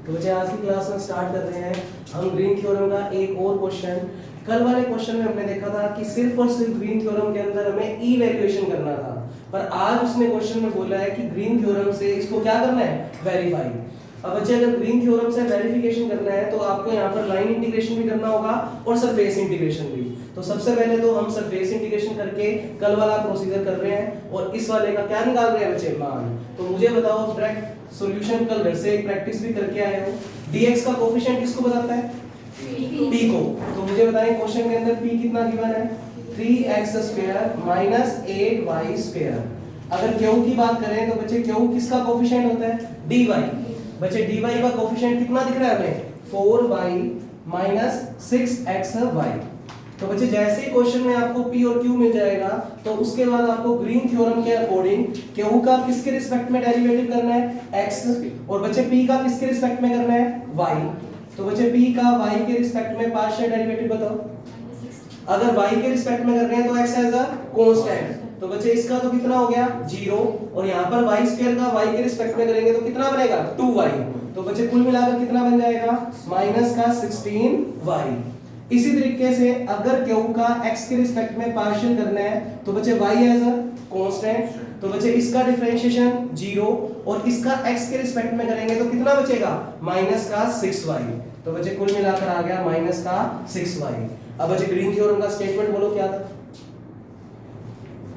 तो बच्चे आज की क्लास में स्टार्ट कर रहे हैं हम ग्रीन थ्योरम का एक और क्वेश्चन। कल वाले क्वेश्चन में हमने देखा था कि सिर्फ और सिर्फ ग्रीन थ्योरम के अंदर हमें ई वैल्यूएशन करना था, पर आज उसने क्वेश्चन में बोला है कि ग्रीन थ्योरम से इसको क्या करना है, वेरीफाई। अब बच्चे अगर ग्रीन थ्योरम से वेरिफिकेशन करना है तो आपको यहाँ पर लाइन इंटीग्रेशन भी करना होगा और सरफेस इंटीग्रेशन भी। तो सबसे पहले तो हम सरफेस इंटीग्रेशन करके कल वाला प्रोसीजर कर रहे हैं और इस वाले का क्या निकाल रहे हैं बच्चे, मान। तो मुझे बताओ डायरेक्ट सॉल्यूशन कल घर से एक प्रैक्टिस भी करके आए हो, dx का कोफिशिएंट किसको बताता है, p को। तो मुझे बताएं क्वेश्चन के अंदर p कितना गिवन है, 3x² माइनस 8y²। अगर q की बात करें तो बच्चे q किसका कोफिशिएंट होता है, dy। बच्चे dy का कोफिशिएंट कितना दिख रहा है हमें, 4y माइनस 6xy। तो बच्चे जैसे ही क्वेश्चन में आपको p और q मिल जाएगा तो उसके बाद आपको ग्रीन थ्योरम के अकॉर्डिंग q का किसके रिस्पेक्ट में डेरिवेटिव करना है, x, और बच्चे p का किसके रिस्पेक्ट में करना है, y। तो बच्चे p का y के रिस्पेक्ट में पार्शियल डेरिवेटिव बताओ। अगर y के रिस्पेक्ट में कर रहे हैं तो x एज अ कांस्टेंट, तो बच्चे इसका तो कितना हो गया 0, और यहाँ पर y² का y के रिस्पेक्ट में करेंगे तो कितना बनेगा 2y। तो बच्चे कुल मिलाकर कितना बन जाएगा, माइनस का 16y। इसी तरीके से अगर q का x के रिस्पेक्ट में पार्शियल करना है तो बच्चे y एज अ कांस्टेंट, तो बच्चे इसका डिफरेंशिएशन 0 और इसका x के रिस्पेक्ट में करेंगे तो कितना बचेगा, माइनस का 6y। तो बच्चे कुल मिलाकर आ गया माइनस का 6y। अब बच्चे ग्रीन थ्योरम का स्टेटमेंट बोलो क्या था,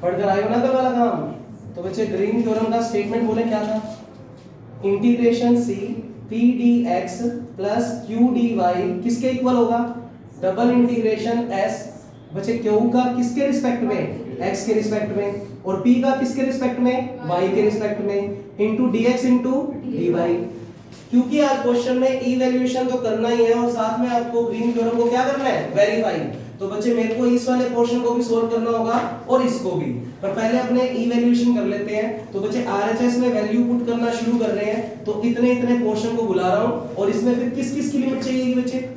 पढ़कर आए हो ना कल वाला काम। तो बच्चे ग्रीन थ्योरम का स्टेटमेंट बोले क्या था, integration c p dx plus q dy किसके इक्वल होगा, डबल इंटीग्रेशन s बच्चे q का किसके रिस्पेक्ट में, x के रिस्पेक्ट में, और p का किसके रिस्पेक्ट में, y के रिस्पेक्ट में, इनटू dx इनटू dy। क्योंकि आज क्वेश्चन में इवैल्यूएशन तो करना ही है और साथ में आपको ग्रीन थ्योरम को क्या करना है, वेरीफाई। तो बच्चे मेरे को इस वाले पोर्शन को भी सोल्व करना होगा और इसको भी, पर पहले अपने इवैल्यूएशन कर लेते हैं। तो बच्चे आरएचएस में वैल्यू पुट करना शुरू कर रहे हैं, तो इतने इतने पोर्शन को बुला रहा हूं और इसमें फिर किस किस की लिमिट चाहिए बच्चे,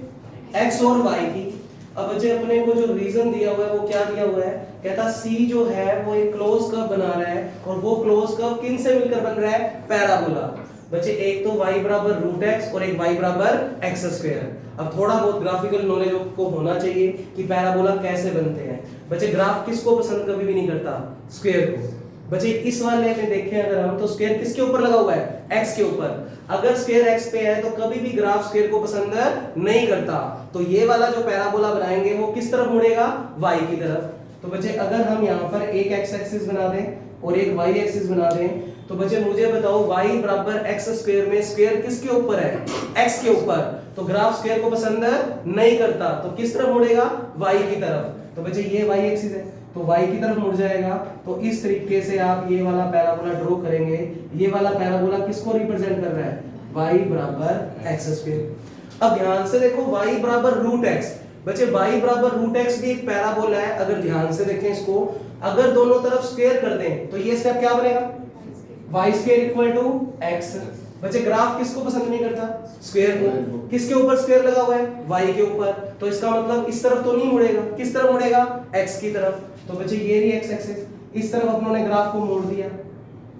x और y की। अब बच्चे अपने को जो रीजन दिया हुआ है वो क्या दिया हुआ है, कहता c जो है वो एक क्लोज कर्व बना रहा है और वो क्लोज कर्व किन से मिलकर बन रहा है, पैराबोला। बच्चे एक तो y बराबर √x और एक y बराबर x²। अब थोड़ा बहुत ग्राफिकल नॉलेज को होना चाहिए कि पैराबोला कैसे बनते हैं। बच्चे ग्राफ किसको पसंद कभी भी नहीं करता, स्क्वायर को। बच्चे इस वाले में देखें अगर हम, तो स्क्वायर किसके ऊपर लगा हुआ है, x के ऊपर। अगर स्क्वायर x पे है तो कभी भी ग्राफ स्क्वायर को पसंद नहीं करता। तो ये वाला जो पैराबोला बनाएंगे वो किस तरफ मुड़ेगा, y की तरफ। तो बच्चे अगर हम यहाँ पर एक x एक्सिस बना दें और एक y एक्सिस बना दें, तो बच्चे मुझे बताओ y बराबर x² में स्क्वायर किसके ऊपर है, x के ऊपर। तो ग्राफ स्क्वायर को पसंद नहीं करता, तो किस तरफ मुड़ेगा, y की तरफ। तो बच्चे ये y एक्सिस है तो y की तरफ मुड़ जाएगा। तो इस तरीके से आप ये वाला पैराबोला ड्रॉ करेंगे। ये वाला पैराबोला किसको रिप्रेजेंट कर रहा है, y बराबर x²। अब ध्यान से देखो y बराबर √x, बच्चे y बराबर √x भी एक पैराबोला है। अगर ध्यान से देखें इसको, अगर दोनों तरफ स्क्वायर कर दें तो ये स्टेप क्या बनेगा, y² = x। बच्चे ग्राफ किसको पसंद नहीं करता, स्क्वायर को। किसके ऊपर स्क्वायर लगा हुआ है, y के ऊपर। तो इसका मतलब इस तरफ तो नहीं मुड़ेगा, किस तरफ मुड़ेगा, x की तरफ। तो बच्चे ये रही x एक्सिस, इस तरफ अपनों ग्राफ को मोड़ दिया,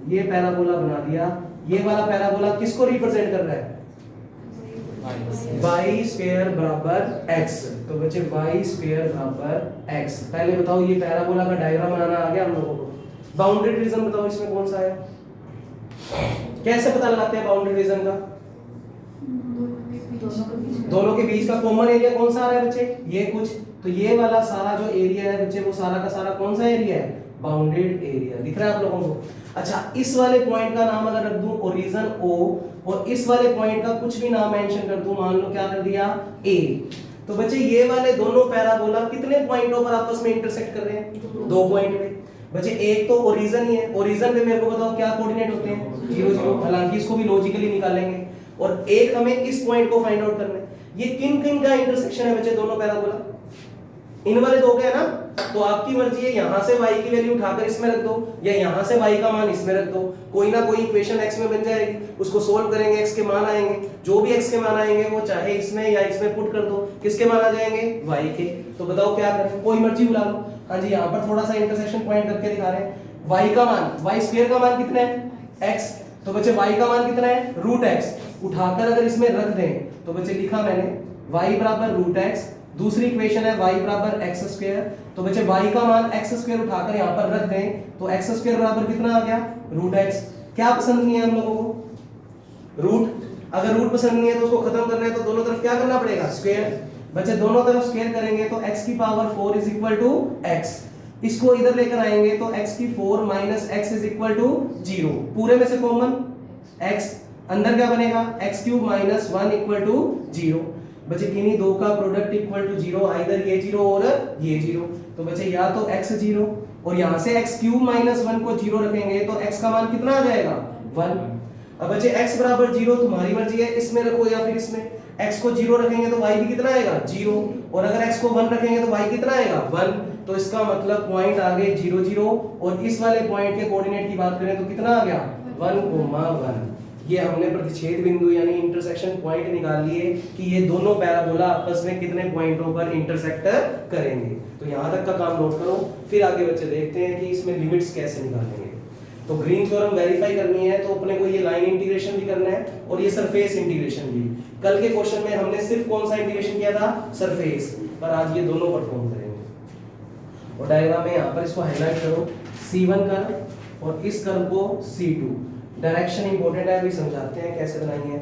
ये पैराबोला बना दिया। ये वाला पैराबोला किसको रिप्रेजेंट कर रहा है, y² बराबर x। तो बच्चे y² बराबर x। पहले बताओ ये पैराबोला का डायग्राम बनाना आ गया हम लोगों को। बाउंड्री रीजन बताओ इसमें कौन सा है, कैसे पता लगाते हैं बाउंड्री रीजन का, दोनों के बीच का कॉमन एरिया कौन सा आ रहा है बच्चे, ये कुछ। तो ये वाला सारा जो एरिया है बच्चे वो सारा का सारा कौन सा एरिया है, बाउंडेड एरिया। दिख रहा है आप लोगों को। अच्छा, इस वाले पॉइंट का नाम अगर रख दूं ओरिजिन O और इस वाले पॉइंट का कुछ भी नाम मेंशन कर दूं, मान लो क्या कर दिया A, तो बच्चे ये वाले दोनों पैराबोला कितने पॉइंटों पर आपस में इंटरसेक्ट कर रहे हैं, 2 पॉइंट पे। बच्चे एक तो ओरिजिन ही है, ओरिजिन पे मेरे को बताओ क्या कोऑर्डिनेट होते हैं, 0 0। हालांकि इसको भी लॉजिकली निकालेंगे। और एक हमें इस पॉइंट को फाइंड आउट करना है। ये किन किन का इंटरसेक्शन है बच्चे, दोनों पैराबोला, इन वाले दो के है ना। तो आपकी मर्जी है, यहां से y की वैल्यू उठाकर इसमें रख दो या यहां से y का मान इसमें रख दो। कोई ना कोई इक्वेशन x में बन जाएगी, उसको सोल्व करेंगे, x के मान आएंगे। जो भी x के मान आएंगे वो चाहे इसमें या इसमें पुट कर दो, किसके मान आ जाएंगे, y के। तो बताओ क्या करें, कोई मर्जी बुला लो। हाँ जी, यहाँ पर थोड़ा सा इंटरसेक्शन पॉइंट करके दिखा रहे हैं। y का मान, y² का मान कितना है, x। तो बच्चे y का मान कितना है, √x। उठाकर अगर इसमें रख दें तो बच्चे लिखा मैंने y बराबर रूट एक्स, दूसरी इक्वेशन है y बराबर एक्स स्क्वायर, तो बच्चे y का मान एक्स स्क्वायर उठाकर यहाँ पर रख दें तो एक्स स्क्वायर बराबर कितना आ गया रूट एक्स। क्या पसंद नहीं है हम लोगों को? रूट। अगर रूट पसंद नहीं है तो उसको खत्म करना है तो दोनों तरफ क्या करना पड़ेगा? स्क्वायर। बच्चे दोनों तरफ स्क्वायर करेंगे तो x की power 4 is equal to x, इसको इधर लेकर आएंगे तो x की 4 minus x is equal to 0, पूरे में से कॉमन x, अंदर क्या बनेगा x cube minus 1 equal to 0। बच्चे किन्हीं दो का प्रोडक्ट इक्वल टू 0, आइदर ये 0 और ये 0, तो बच्चे या तो x 0 और यहां से x क्यूब माइनस 1 को 0 रखेंगे तो x का मान कितना आ जाएगा 1। अब बच्चे x बराबर 0 तुम्हारी मर्जी है, इसमें रखो या फिर इसमें, x को 0 रखेंगे तो y भी कितना आएगा 0, और अगर x को 1 रखेंगे तो y कितना आएगा 1, तो इसका मतलब पॉइंट आ गए 0 0, और इस वाले पॉइंट के कोऑर्डिनेट की बात करें तो कितना आ गया 1, 1। ये हमने प्रतिच्छेद बिंदु यानी इंटरसेक्शन पॉइंट निकाल लिए कि ये दोनों पैराबोला आपस में कितने पॉइंटों पर इंटरसेक्ट करेंगे। तो यहां तक का काम नोट करो, फिर आगे बच्चे देखते हैं कि इसमें लिमिट्स कैसे निकालेंगे। तो ग्रीन थ्योरम वेरीफाई करनी है तो अपने को ये लाइन इंटीग्रेशन भी करना है और ये सरफेस इंटीग्रेशन भी। कल के क्वेश्चन में हमने सिर्फ कौन सा इंटीग्रेशन किया था? सरफेस, पर आज ये दोनों परफॉर्म करेंगे। और डायग्राम में यहाँ पर इसको हाईलाइट करो, C1 कर्व और इस कर्व को C2। डायरेक्शन इंपॉर्टेंट है, अभी समझाते हैं कैसे बनाई है।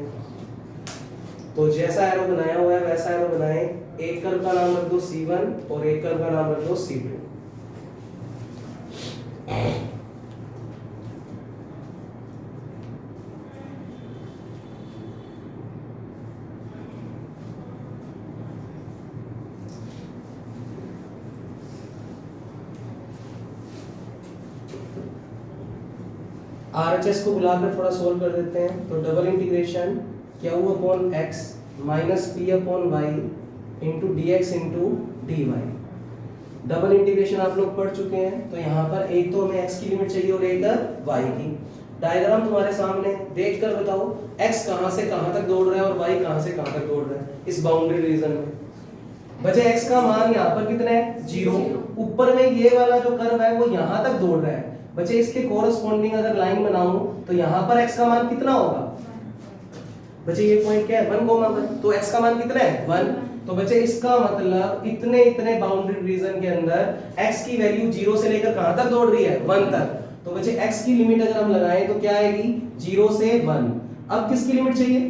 तो जैसा एरो बनाया हुआ है वैसा एरो बनाएं, एक कर्व का नाम रख दो C1 और एक कर्व का नाम रख दो C2। RHS को बुलाकर थोड़ा सोल्व कर देते हैं। तो double integration Q upon x minus P upon y into dx into dy। Double integration आप लोग पढ़ चुके हैं। तो यहाँ पर एक तो हमें x की लिमिट चाहिए और एक y की। डायग्राम तुम्हारे सामने देखकर बताओ x कहाँ से कहाँ तक दौड़ रहा है और y कहाँ से कहाँ तक दौड़ रहा है इस बाउंड्री रीजन में। बचे x का मान यहाँ पर कितना है 0, ऊपर में ये वाला जो कर्व है वो यहाँ तक दौड़ रहा है। बच्चे इसके कोरस्पॉन्डिंग अगर लाइन बनाऊं तो यहाँ पर x का मान कितना होगा? बच्चे ये पॉइंट क्या है 1, तो x का मान कितना है 1। तो बच्चे इसका मतलब इतने इतने बाउंड्री रीजन के अंदर x की वैल्यू 0 से लेकर कहां तक दौड़ रही है 1 तक। तो बच्चे x की लिमिट अगर हम लगाएं तो क्या आएगी 0 से 1। अब किसकी लिमिट चाहिए?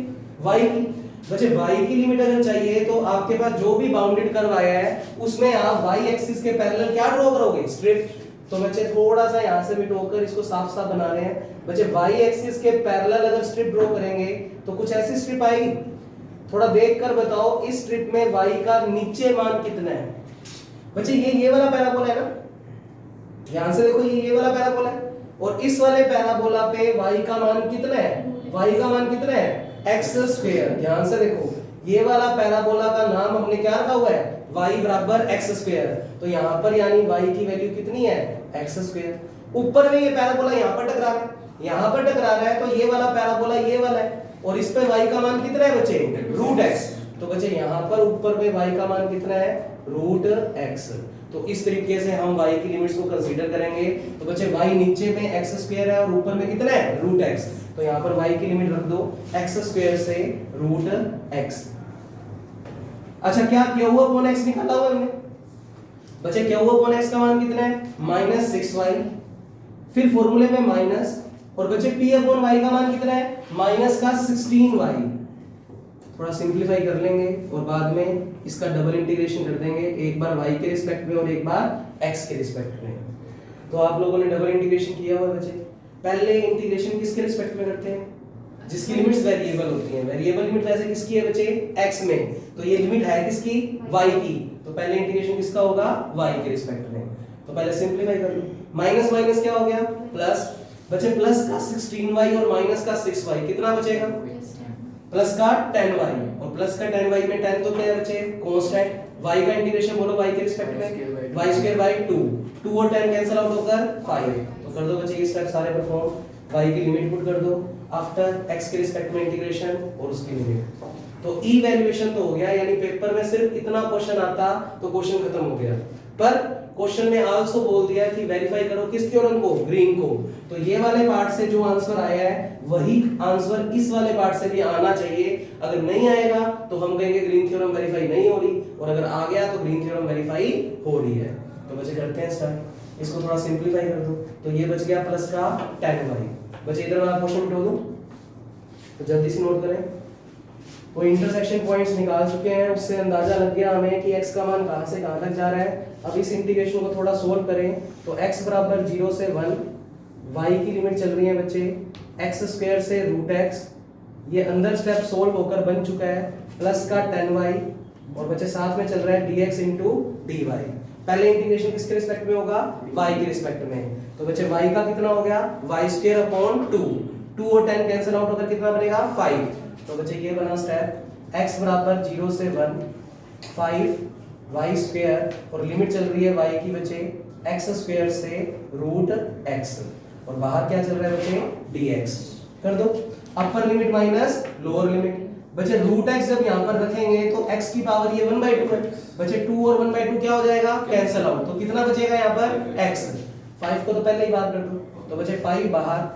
y की। बच्चे y की लिमिट अगर चाहिए तो आपके पास जो भी बाउंडेड कर्व आया है उसमें आप y एक्सिस के पैरेलल क्या ड्रॉ करोगे? स्ट्रिप। तो बच्चे थोड़ा सा यहाँ से मिटोकर इसको साफ साफ बना रहे हैं। बच्चे y एक्सिस के पैरेलल अगर स्ट्रिप ड्रॉ करेंगे तो कुछ ऐसी स्ट्रिप आएगी। थोड़ा देखकर बताओ इस स्ट्रिप में y का नीचे मान कितना है? बच्चे ये वाला पैराबोला है ना, ध्यान से देखो ये वाला पैराबोला है और इस वाले पैराबोला पे y का मान कितना है? y का मान कितना है? x square. ध्यान से देखो ये वाला पैराबोला का नाम हमने क्या रखा हुआ है? y बराबर x स्क्वायर। तो यहाँ पर यानी y की वैल्यू कितनी है? x square. ऊपर में ये पैराबोला यहाँ पर टकरा रहा है, यहाँ पर टकरा रहा है, तो ये वाला पैराबोला ये वाला है और इस पे y का मान कितना है बच्चे? Root x। तो बच्चे यहाँ पर ऊपर में y का मान कितना है? Root x। तो इस तरीके से हम y की लिमिट्स को कंसीडर करेंगे। तो बच्चे y नीचे में x स्क्वायर है और ऊपर में कितना है? Root x। तो यहाँ पर y की लिमिट रख दो x स्क्वायर से रूट x। अच्छा क्या Q अपॉन x निकाला हुआ हमने? बच्चे Q अपॉन x का मान कितना है? Minus 6y। फिर फॉर्मूले में माइनस, और बच्चे P अपॉन y का मान कितना है? माइनस का 16y। थोड़ा सिंपलीफाई कर लेंगे और बाद में इसका डबल इंटीग्रेशन कर देंगे, एक बार y के रिस्पेक्ट में और एक बार x के रिस्पेक्ट में। तो आप लोगों ने डबल इंटीग्रेशन किया हुआ बच्चे। पहले इंटीग्रेशन किसके रिस्पेक्ट में करते हैं? जिसकी लिमिट्स वेरिएबल होती हैं। वेरिएबल लिमिट वैसे किसकी है बच्चे? x में। तो ये लिमिट है किसकी? y की। तो पहले इंटीग्रेशन किसका होगा? y के रिस्पेक्ट में। तो पहले सिंपलीफाई कर लो। माइनस माइनस क्या हो गया? प्लस। बच्चे प्लस का 16y और माइनस का 6y कितना बचेगा? प्लस का 10y, और प्लस का 10y में 10 तो क्या है बच्चे? कांस्टेंट। y का इंटीग्रेशन बोलो y के रिस्पेक्ट में, y स्क्वायर बाय 2, 2 और 10 कैंसिल आउट होकर 5। तो कर दो बच्चे ये स्टेप सारे परफॉर्म। y की लिमिट पुट कर दो आफ्टर x के रिस्पेक्ट में इंटीग्रेशन और उसकी लिमिट। तो इवैल्यूएशन तो हो गया, यानी पेपर में सिर्फ इतना क्वेश्चन आता तो क्वेश्चन खत्म हो गया। पर क्वेश्चन में आल्सो बोल दिया कि वेरीफाई करो किस थ्योरम को, ग्रीन को। तो ये वाले पार्ट से जो आंसर आया है वही आंसर इस वाले पार्ट से भी आना चाहिए। अगर नहीं आएगा तो हम कहेंगे ग्रीन थ्योरम वेरीफाई नहीं हो रही, और अगर आ गया तो ग्रीन थ्योरम वेरीफाई हो रही है। तो बच्चे करते हैं स्टार्ट। इसको थोड़ा सिंपलीफाई कर दो तो ये बच गया प्लस का tan y। बच्चे इधर वाला क्वेश्चन मिटा दो तो जल्दी से नोट करें। वो इंटरसेक्शन पॉइंट्स निकाल चुके हैं, उससे अंदाजा लग गया हमें कि x का मान कहां से कहां तक जा रहा है। अब इस इंटीग्रेशन को थोड़ा सोल्व करें तो x बराबर 0 से 1, y की लिमिट चल रही है बच्चे x स्क्वायर से √x, ये अंदर स्टेप सोल्व होकर बन चुका है प्लस का tan y, और बच्चे साथ में चल रहा है dx dy। पहले इंटीग्रेशन किसके रिस्पेक्ट में होगा, y के रिस्पेक्ट में। तो बच्चे y का कितना हो गया y स्क्वायर अपॉन 2 और 10 कैंसिल आउट होकर कितना बनेगा 5। तो बच्चे ये बना स्टेप x बराबर 0 से 1 5 y स्क्वायर, और लिमिट चल रही है y की बच्चे x स्क्वायर से √x, और बाहर क्या चल रहा है बच्चे dx। कर दो upper limit minus lower limit. बच्चे √x जब यहां पर रखेंगे तो x की पावर ये 1/2 है बच्चे, 2 और 1/2 क्या हो जाएगा कैंसिल आउट, तो कितना बचेगा यहां पर x। 5 को तो पहले ही बात कर दो, तो बच्चे 5 बाहर,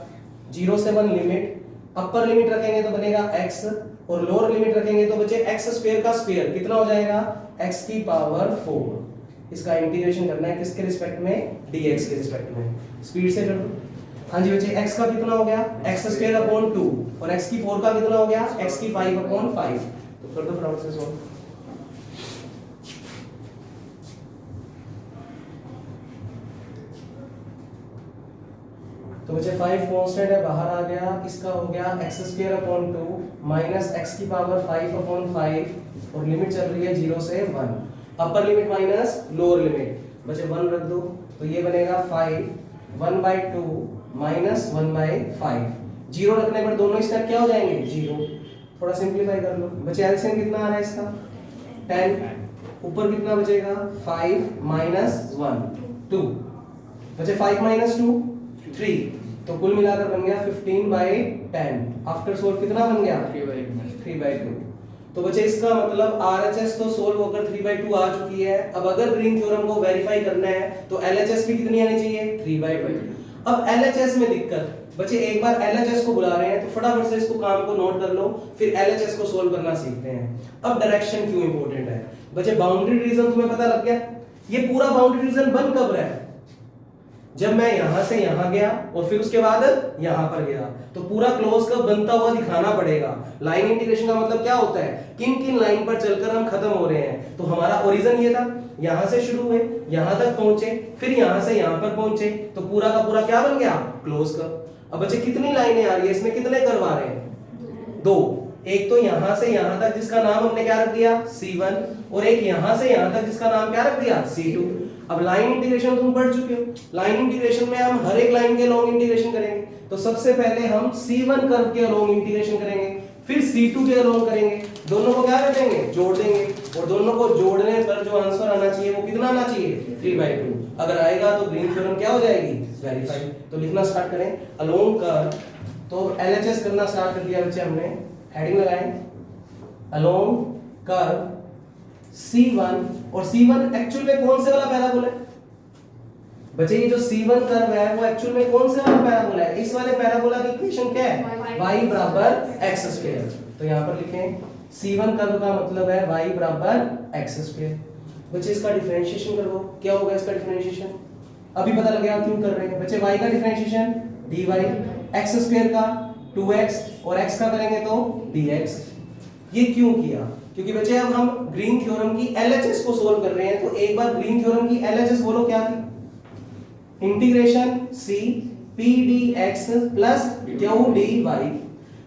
0 से 1 लिमिट, अपर लिमिट रखेंगे तो बनेगा x, और लोअर लिमिट रखेंगे तो बच्चे x स्क्वायर का स्क्वायर कितना हो जाएगा x की पावर 4। इसका इंटीग्रेशन करना है किसके रिस्पेक्ट में, dx के रिस्पेक्ट में। स्पीड से कर दो। हाँ जी बच्चे x का कितना हो गया x स्क्वायर अपॉन 2, और x की 4 का कितना हो गया x की 5 अपॉन 5। तो कर दो फटाफट से सॉल्व। तो बच्चे 5 कांस्टेंट है बाहर आ गया, इसका हो गया x square upon 2 minus x की पावर 5 अपॉन 5, और लिमिट चल रही है 0 से 1, upper limit minus lower limit. बच्चे 1 रख दो तो ये बनेगा 5 1/2 माइनस 1/5। 0 रखने पर दोनों स्टेप क्या हो जाएंगे 0। थोड़ा सिंपलीफाई कर लो बच्चे, एलसीएम कितना आ रहा है इसका 10, ऊपर कितना बचेगा 5 माइनस 1 2, बच्चे 5 माइनस 2 3, तो कुल मिलाकर बन गया 15/10। आफ्टर सोल्व कितना बन गया 3/2। तो बच्चे इसका मतलब RHS तो सोल्व होकर 3/2 आ चुकी है। अब अगर ग्रीन थ्योरम को वेरीफाई करना है तो LHS भी कितनी आनी चाहिए 3/2। अब LHS में दिक्कत बच्चे, एक बार LHS को बुला रहे हैं तो फटाफट से इसको काम को नोट कर लो, फिर LHS को सोल्व करना सीखते हैं। अब डायरेक्शन क्यों इंपॉर्टेंट है बच्चे, बाउंड्री रीजन तुम्हें पता लग गया। ये पूरा बाउंड्री रीजन बन कब रहा है, जब मैं यहां से यहां गया और फिर उसके बाद यहां पर गया, तो पूरा क्लोज कब बनता हुआ दिखाना पड़ेगा। लाइन इंटीग्रेशन का मतलब क्या होता है, किन किन लाइन पर चलकर हम खत्म हो रहे हैं। तो हमारा ओरिजिन ये था, यहां से शुरू हुए यहां तक पहुंचे, फिर यहां से यहां पर पहुंचे, तो पूरा का पूरा क्या बन गया क्लोज कर्व। अब बच्चे कितनी लाइनें आ रही है इसमें, कितने कर्व आ रहे हैं 2। एक तो यहां से यहां तक जिसका नाम हमने क्या रख दिया C1, और एक यहां से यहां तक जिसका नाम क्या रख दिया C2। अब लाइन इंटीग्रेशन तुम पढ़ चुके हो, लाइन इंटीग्रेशन में हम हर एक लाइन के लॉन्ग इंटीग्रेशन करेंगे। तो सबसे पहले हम C1 कर्व के लॉन्ग इंटीग्रेशन करेंगे, फिर C2 के लॉन्ग करेंगे, दोनों को क्या कर देंगे जोड़ देंगे, और दोनों को जोड़ने पर जो आंसर आना चाहिए वो कितना आना चाहिए 3/2। अगर आएगा तो ग्रीन थ्योरम क्या हो जाएगी वेरीफाई। तो लिखना स्टार्ट करें अलोंग कर्व, तो LHS करना स्टार्ट कर दिया बच्चे हमने, हेडिंग लगाएं अलोंग कर्व C1, और C1 एक्चुअल में कौन से वाला पैराबोला है बच्चे, ये जो C1 कर्व है वो एक्चुअल में कौन से वाला पैराबोला है, इस वाले पैराबोला की इक्वेशन क्या है y बराबर x स्क्वायर। तो यहां पर लिखें C1 कर्व का मतलब है y बराबर x स्क्वायर। बच्चे इसका डिफरेंशिएशन करो, क्या होगा इसका डिफरेंशिएशन, अभी पता लग गया क्यों कर रहे हैं बच्चे। y का डिफरेंशिएशन dy, x स्क्वायर का 2x, और x का करेंगे तो dx। ये क्यों किया, क्योंकि बच्चे अब हम ग्रीन थ्योरम की LHS को सोल्व कर रहे हैं। तो एक बार ग्रीन थ्योरम की LHS बोलो क्या थी, integration C p dx plus q dy।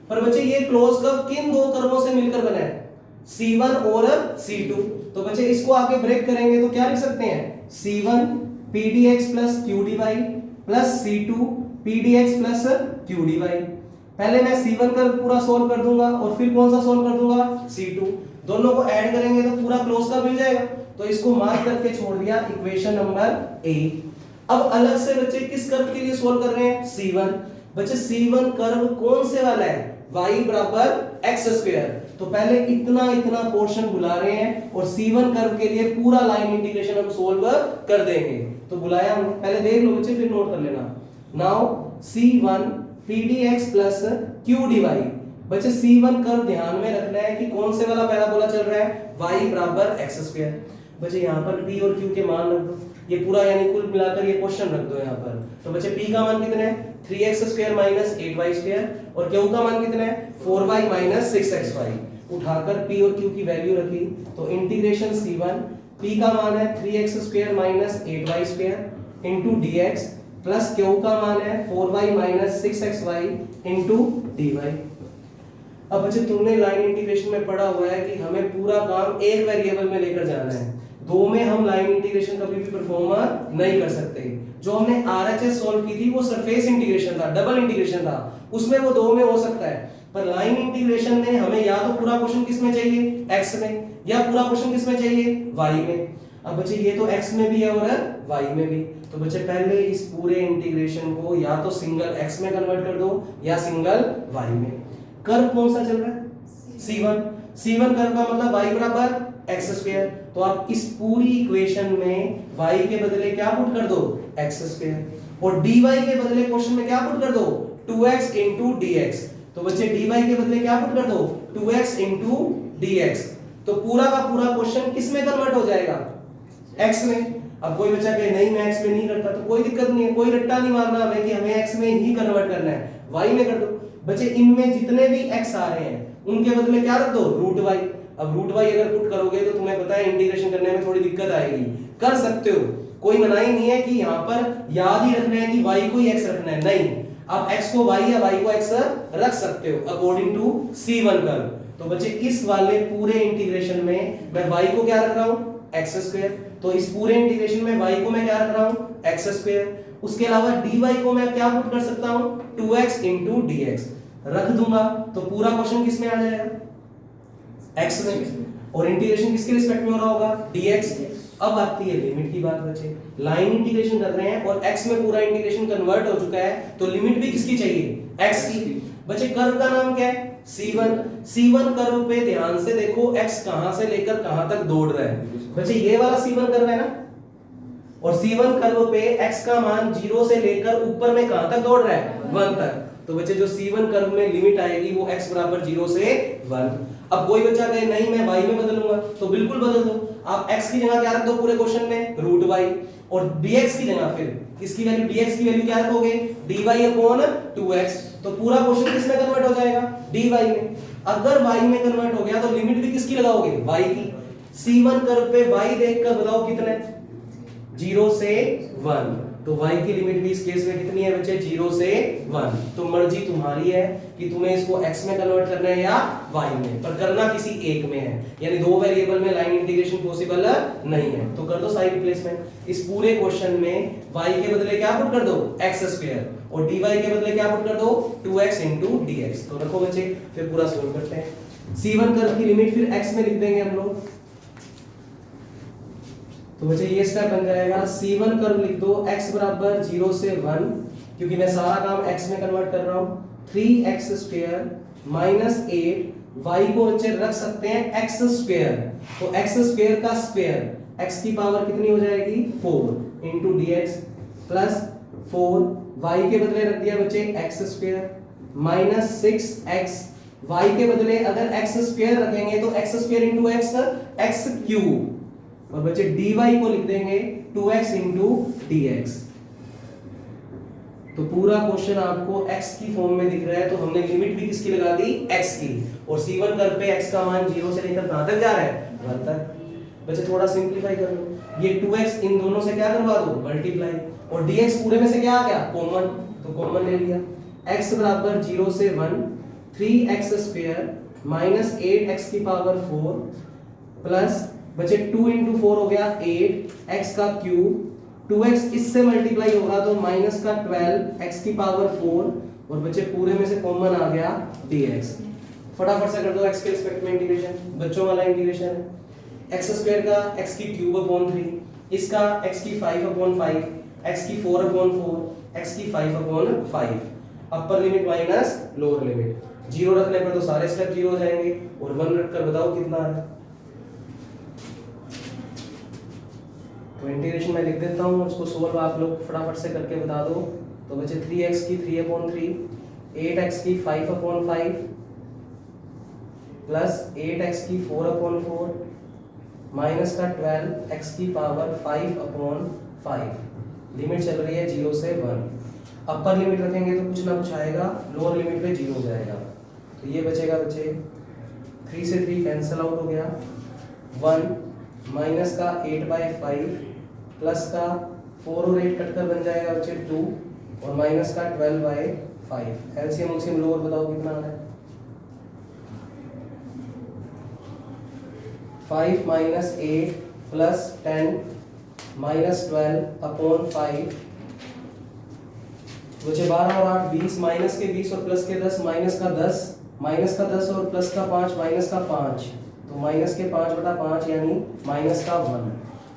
पर बच्चे ये क्लोज कर्व किन दो कर्वों से मिलकर बना है C1 और C2। तो बच्चे इसको आगे ब्रेक करेंगे तो क्या लिख सकते हैं C1 p dx plus q dy plus C2 p dx plus q dy। पहले मैं C1 कर्व पूरा सोल्व कर दूंगा और फिर कौन सा सोल्व कर दूंगा C2, दोनों को ऐड करेंगे तो पूरा क्लोज कर्व मिल जाएगा। तो इसको मार्क करके छोड़ दिया इक्वेशन नंबर A। अब अलग से बच्चे किस कर्व के लिए सोल्व कर रहे हैं C1। बच्चे C1 कर्व कौन से वाला है y बराबर एक्स स्क्वायर। तो पहले इतना इतना पोर्शन बुला रहे हैं और C1 कर्व के लिए पूरा लाइन इंटीग्रेशन हम सोल्व कर देंगे। तो बुलाया हमने, पहले देख लो बच्चे फिर नोट कर लेना। Now C1 pdx plus q dy। बच्चे C1 कर्व ध्यान में रखना है कि कौन से वाला पैराबोला चल रहा है, y बराबर x स्क्वायर। बच्चे यहाँ पर p और q के मान रख दो, ये पूरा यानी कुल मिलाकर ये क्वेश्चन रख दो यहाँ पर। तो बच्चे p का मान कितना है 3x square minus 8y square और q का मान कितना है 4y माइनस 6xy। उठाकर p और q की वैल्यू रखी तो इंटीग्रेशन C1 p का मान है 3x square minus 8y square into dx plus q का मान है 4y minus 6xy into dy। अब बच्चे तुमने लाइन इंटीग्रेशन में पढ़ा हुआ है कि हमें पूरा काम एक वेरिएबल में लेकर जाना है, दो में हम लाइन इंटीग्रेशन कभी भी परफॉर्म नहीं कर सकते। जो हमने आरएचएस सॉल्व की थी वो सरफेस इंटीग्रेशन था, डबल इंटीग्रेशन था, उसमें वो दो में हो सकता है। पर लाइन इंटीग्रेशन में हमें या तो पूरा क्वेश्चन किस में चाहिए x में, या पूरा क्वेश्चन किस में चाहिए y में। अब बच्चे ये तो x में भी है और y में भी, तो बच्चे पहले इस पूरे इंटीग्रेशन को या तो सिंगल x में कन्वर्ट कर दो या सिंगल y में। कर्व कौन सा चल रहा है C1, C1 कर्व का मतलब y बराबर x स्क्वायर। तो आप इस पूरी इक्वेशन में y के बदले क्या पुट कर दो x स्क्वायर और dy के बदले क्वेश्चन में क्या पुट कर दो 2x dx। तो बच्चे dy के बदले क्या पुट कर दो 2x dx। तो पूरा का पूरा क्वेश्चन किस में कन्वर्ट हो जाएगा x में। अब कोई बच्चा कहे नहीं मैं x में नहीं करता, तो कोई दिक्कत नहीं है, कोई रट्टा नहीं मारना हमें कि हमें x में ही कन्वर्ट करना है, y में कर दो। बच्चे इनमें जितने भी x आ रहे हैं उनके बदले क्या रख दो रूट y। अब रूट y अगर पुट करोगे तो तुम्हें पता है इंटीग्रेशन करने में थोड़ी दिक्कत आएगी, कर सकते हो, कोई मनाही नहीं है कि यहाँ पर याद ही रखना है कि y को ही x रखना है, नहीं, आप x को y या y को x रख सकते हो अकॉर्डिंग टू C1 कर्व। तो बच्चे इस वाले पूरे इंटीग्रेशन में मैं y को क्या रख रहा हूँ x स्क्वायर, तो इस पूरे इंटीग्रेशन में y को मैं क्या रख रहा हूँ x स्क्वायर। उसके अलावा dy को मैं क्या पुट कर सकता हूँ 2x dx रख दूंगा, तो पूरा क्वेश्चन किस में आ जाएगा x में, और इंटीग्रेशन किसके रिस्पेक्ट में हो रहा होगा dx। अब आती है लिमिट की बात बच्चे, लाइन इंटीग्रेशन कर रहे हैं और x में पूरा इंटीग्रेशन कन्वर्ट हो चुका है, तो लिमिट भी किसकी चाहिए x की। बच्चे कर्व का नाम क्या है C1, C1 कर्व पे ध्यान से देखो x कहां से लेकर कहां तक दौड़ रहा है। बच्चे ये वाला C1 कर्व है ना, और C1 कर्व पे x का मान 0 से लेकर ऊपर में कहां तक दौड़ रहा है 1 तक। तो बच्चे जो C1 कर्व में लिमिट आएगी वो x बराबर 0 से 1। अब कोई बच्चा कहे नहीं मैं y में बदलूंगा, तो बिल्कुल बदल दो, आप x की जगह क्या रख दो पूरे क्वेश्चन में रूट y, और dx की जगह फिर किसकी वैल्यू dx की वैल्यू क्या रखोगे dy अपॉन 2x। तो पूरा क्वेश्चन किस में कन्वर्ट हो जाएगा dy में। अगर y में कन्वर्ट हो गया तो लिमिट भी किसकी लगाओगे y की। C1 कर्व पे y देखकर बताओ कितना है 0 से 1, तो y की लिमिट भी इस केस में कितनी है बच्चे 0 से 1। तो मर्जी तुम्हारी है कि तुम्हें इसको x में कन्वर्ट करना है या y में, पर करना किसी एक में है, यानी दो वेरिएबल में लाइन इंटीग्रेशन पॉसिबल नहीं है। तो कर दो साइड रिप्लेसमेंट, इस पूरे क्वेश्चन में y के बदले क्या पुट कर दो x स्क्वायर और dy के बदले क्या पुट कर दो 2x dx। तो रखो बच्चे फिर पूरा सोल्व करते हैं। C1 कर्व की लिमिट फिर x में लिख देंगे हम लोग, तो बच्चे ये स्टेप बन जाएगा C1 कर्व लिख दो x बराबर 0 से 1, क्योंकि मैं सारा काम x में कन्वर्ट कर रहा हूं, 3x स्क्वायर माइनस 8, y को बच्चे रख सकते हैं x स्क्वायर, तो x स्क्वायर का स्क्वायर x की पावर कितनी हो जाएगी 4 इनटू dx प्लस 4, y के बदले रख दिया बच्चे x square minus 6x, y के बदले अगर x स्क्वायर रखेंगे तो x square into x cube, और बच्चे dy को लिख देंगे 2x dx। तो पूरा क्वेश्चन आपको x की फॉर्म में दिख रहा है, तो हमने लिमिट भी किसकी लगा दी x की, और C1 कर्व पे x का मान 0 से लेकर कहां तक जा रहा है 1 तक। बच्चे थोड़ा सिंपलीफाई कर लो, ये 2x इन दोनों से क्या करवा दो मल्टीप्लाई, और dx पूरे में से क्या आ गया कॉमन, तो कॉमन ले लिया, x बराबर 0 से 1, 3x स्क्वायर माइनस 8x की पावर 4 प्लस बचे 2 into 4 हो गया 8, x का क्यूब, 2x इससे मल्टीप्लाई होगा तो माइनस का 12 x की पावर 4, और बचे पूरे में से कॉमन आ गया dx। फटाफट से कर दो x के रिस्पेक्ट में इंटीग्रेशन, बच्चों वाला इंटीग्रेशन है। x स्क्वायर का x की क्यूब अपॉन 3, इसका x की 5 अपॉन 5, x की 4 अपॉन 4, x की 5 upon 5, upper limit minus lower limit. Zero रखने पर तो सारे स्टेप जीरो हो जाएंगे, और 1 रखकर बताओ कितना है। तो इंटीग्रेशन मैं लिख देता हूँ, उसको सोल्व आप लोग फटाफट से करके बता दो। तो बचे 3x की 3/3, 8x की 5/5 प्लस 8x की 4/4 माइनस का 12x की पावर 5/5। लिमिट चल रही है 0 से 1। अपर लिमिट रखेंगे तो कुछ ना कुछ आएगा, लोअर लिमिट पे 0 हो जाएगा। तो ये बचेगा बच्चे 3 से 3 कैंसिल आउट हो गया, 1 माइनस का 8/5 प्लस का 4 और 8 कटकर बन जाएगा बच्चे 2 और माइनस का 12/5। एलसीएम उलसीएम लोअर बताओ कितना आ रहा है। 5 माइनस 8 प्लस 10 माइनस 12/5 बचे 12 और 8 20, माइनस के 20 और प्लस के 10, माइनस का 10, माइनस का 10 और प्लस का 5, माइनस का 5, तो माइनस के 5/5 यानी माइनस का 1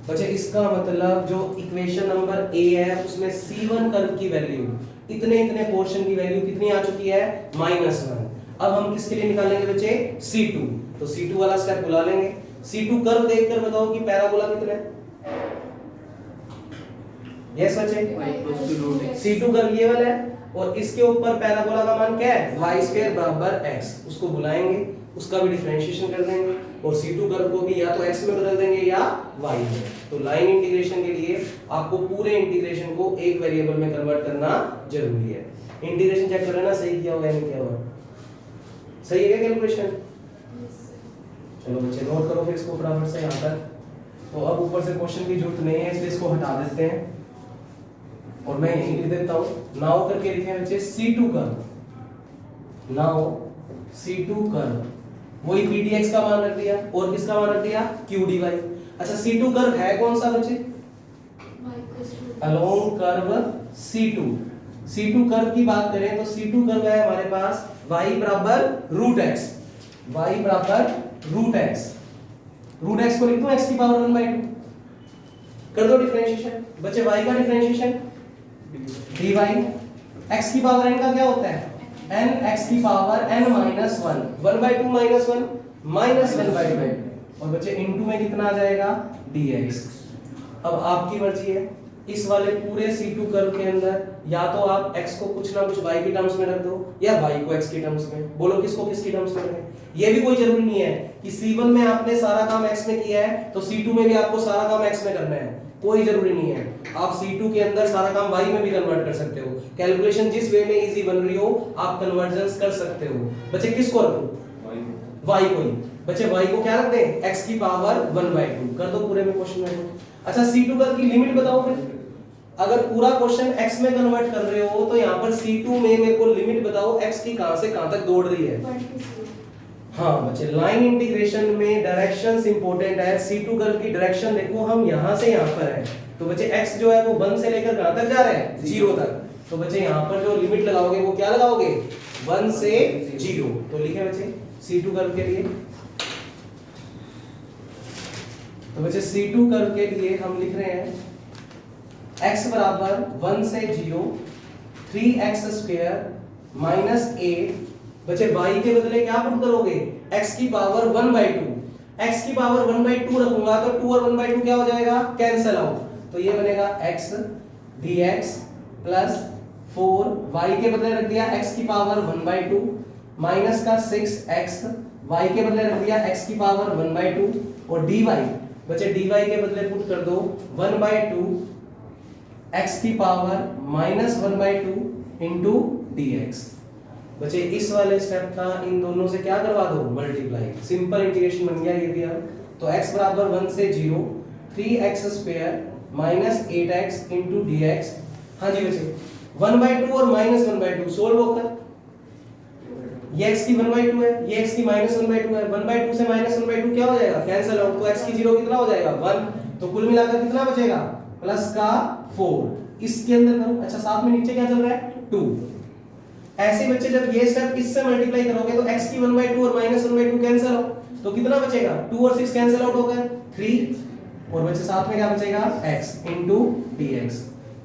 बचे। इसका मतलब जो इक्वेशन नंबर ए है उसमें C1 कर्व की वैल्यू, इतने इतने पोर्शन की वैल्यू कितनी आ चुकी है, -1। अब हम किसके लिए निकालेंगे बच्चे, C2। तो C2 वाला स्टेप बुला लेंगे। C2 कर्व देखकर बताओ कि पैराबोला कितना है। यस बच्चे, C2 कर्व ये वाला है और इसके ऊपर पैराबोला का मान क्या है, y² बराबर x। उसको बुलाएंगे, उसका भी डिफरेंशिएशन कर देंगे और C2 कर्व को भी या तो x में बदल देंगे या y में। तो लाइन इंटीग्रेशन के लिए आपको पूरे इंटीग्रेशन को एक वेरिएबल में कन्वर्ट करना जरूरी है। इंटीग्रेशन चेक कर लेना सही किया हुआ है नहीं किया हुआ, सही है क्या कैलकुलेशन। चलो बच्चे नोट करो फिर इसको फटाफट से यहाँ तक। तो अब ऊपर से क्वेश्चन की जरूरत नहीं है इसलिए इसको हटा देते हैं और मैं यहीं लिख देता हूं। नाउ करके लिखे बच्चे C2 curve, now C2 curve वही pdx का मान रख दिया और किसका मान रख दिया, qdy। अच्छा C2 कर्व है कौन सा बच्चे, along curve C2। C2 curve की बात करें तो C2 कर्व है हमारे पास y बराबर √x, y बराबर √x। √x को लिख दो x की पावर 1/2, कर दो डिफरेंशिएशन बच्चे, y का डिफरेंशिएशन dy, x की पावर n का क्या होता है, n, x की power n minus 1, 1/2 minus 1 minus 1/2 और बच्चे इनटू में कितना आ जाएगा, dx। अब आपकी मर्जी है, इस वाले पूरे C2 कर्व के अंदर या तो आप x को कुछ ना कुछ y की टर्म्स में रख दो या y को x की टर्म्स में। बोलो किसको किसकी टर्म्स में रखें। ये भी कोई जरूरी नहीं है कि C1 में आपने सारा काम x में किया है तो C2 में भी आपको सारा काम x में करना है, कोई जरूरी नहीं है। आप C2 के अंदर सारा काम y में भी कन्वर्ट कर सकते हो। कैलकुलेशन जिस वे में इजी बन रही हो आप कन्वर्जंस कर सकते हो। बच्चे किसको रखो, y को ही। बच्चे y को क्या रख दें, x की पावर 1/2 कर दो पूरे में क्वेश्चन में। अच्छा C2 कर्व की लिमिट बताओ फिर, अगर पूरा क्वेश्चन x में कन्वर्ट कर रहे हो तो यहाँ पर C2 में मेरे को लिमिट बताओ x की कहां से कहां तक दौड़ रही है। हाँ बच्चे लाइन इंटीग्रेशन में डायरेक्शंस इंपॉर्टेंट है। C2 कर्व की डायरेक्शन देखो, हम यहां से यहां पर है तो बच्चे x जो है वो 1 से लेकर कहां तक जा रहा है, 0 तक। तो बच्चे यहां पर जो लिमिट लगाओगे वो क्या लगाओगे, 1 से 0। तो लिखे बच्चे C2 कर्व के लिए, तो बच्चे C2 कर्व के लिए हम लिख रहे हैं x बराबर 1 से 0 3x² माइनस 8। बच्चे y के बदले क्या पुट करोगे, x की पावर 1/2। x की पावर 1/2 रखूंगा तो 2 और 1/2 क्या हो जाएगा, कैंसिल आउट। तो ये बनेगा x dx प्लस 4 y के बदले रख दिया x की पावर 1/2 माइनस का 6x y के बदले रख दिया x की पावर 1/2 और dy। बच्चे dy के बदले पुट कर दो 1/2 x की पावर -1/2 इंटू dx। बच्चे इस वाले स्टेप का इन दोनों से क्या करवा दो, मल्टीप्लाई। सिंपल इंटीग्रेशन बन गया ये भी अब। तो x बराबर 1 से 0 3x² minus 8x into dx। हाँ जी बच्चे 1/2 और -1/2 सोल्व होकर ये x की 1/2 है, ये x की -1/2 है। 1/2 से -1/2 क्या हो जाएगा, कैंसिल आउट। तो x की 0 कितना हो जाएगा, 1। तो कुल मिलाकर कितना बचेगा, प्लस का 4। इसके अंदर करो, अच्छा साथ में नीचे क्या चल रहा है, 2। ऐसे बच्चे जब ये स्टेप इससे मल्टीप्लाई करोगे तो x की 1/2 और -1/2 कैंसिल हो तो कितना बचेगा, 2 और 6 कैंसिल आउट हो गए 3 और बच्चे साथ में क्या बचेगा, x इंटू dx।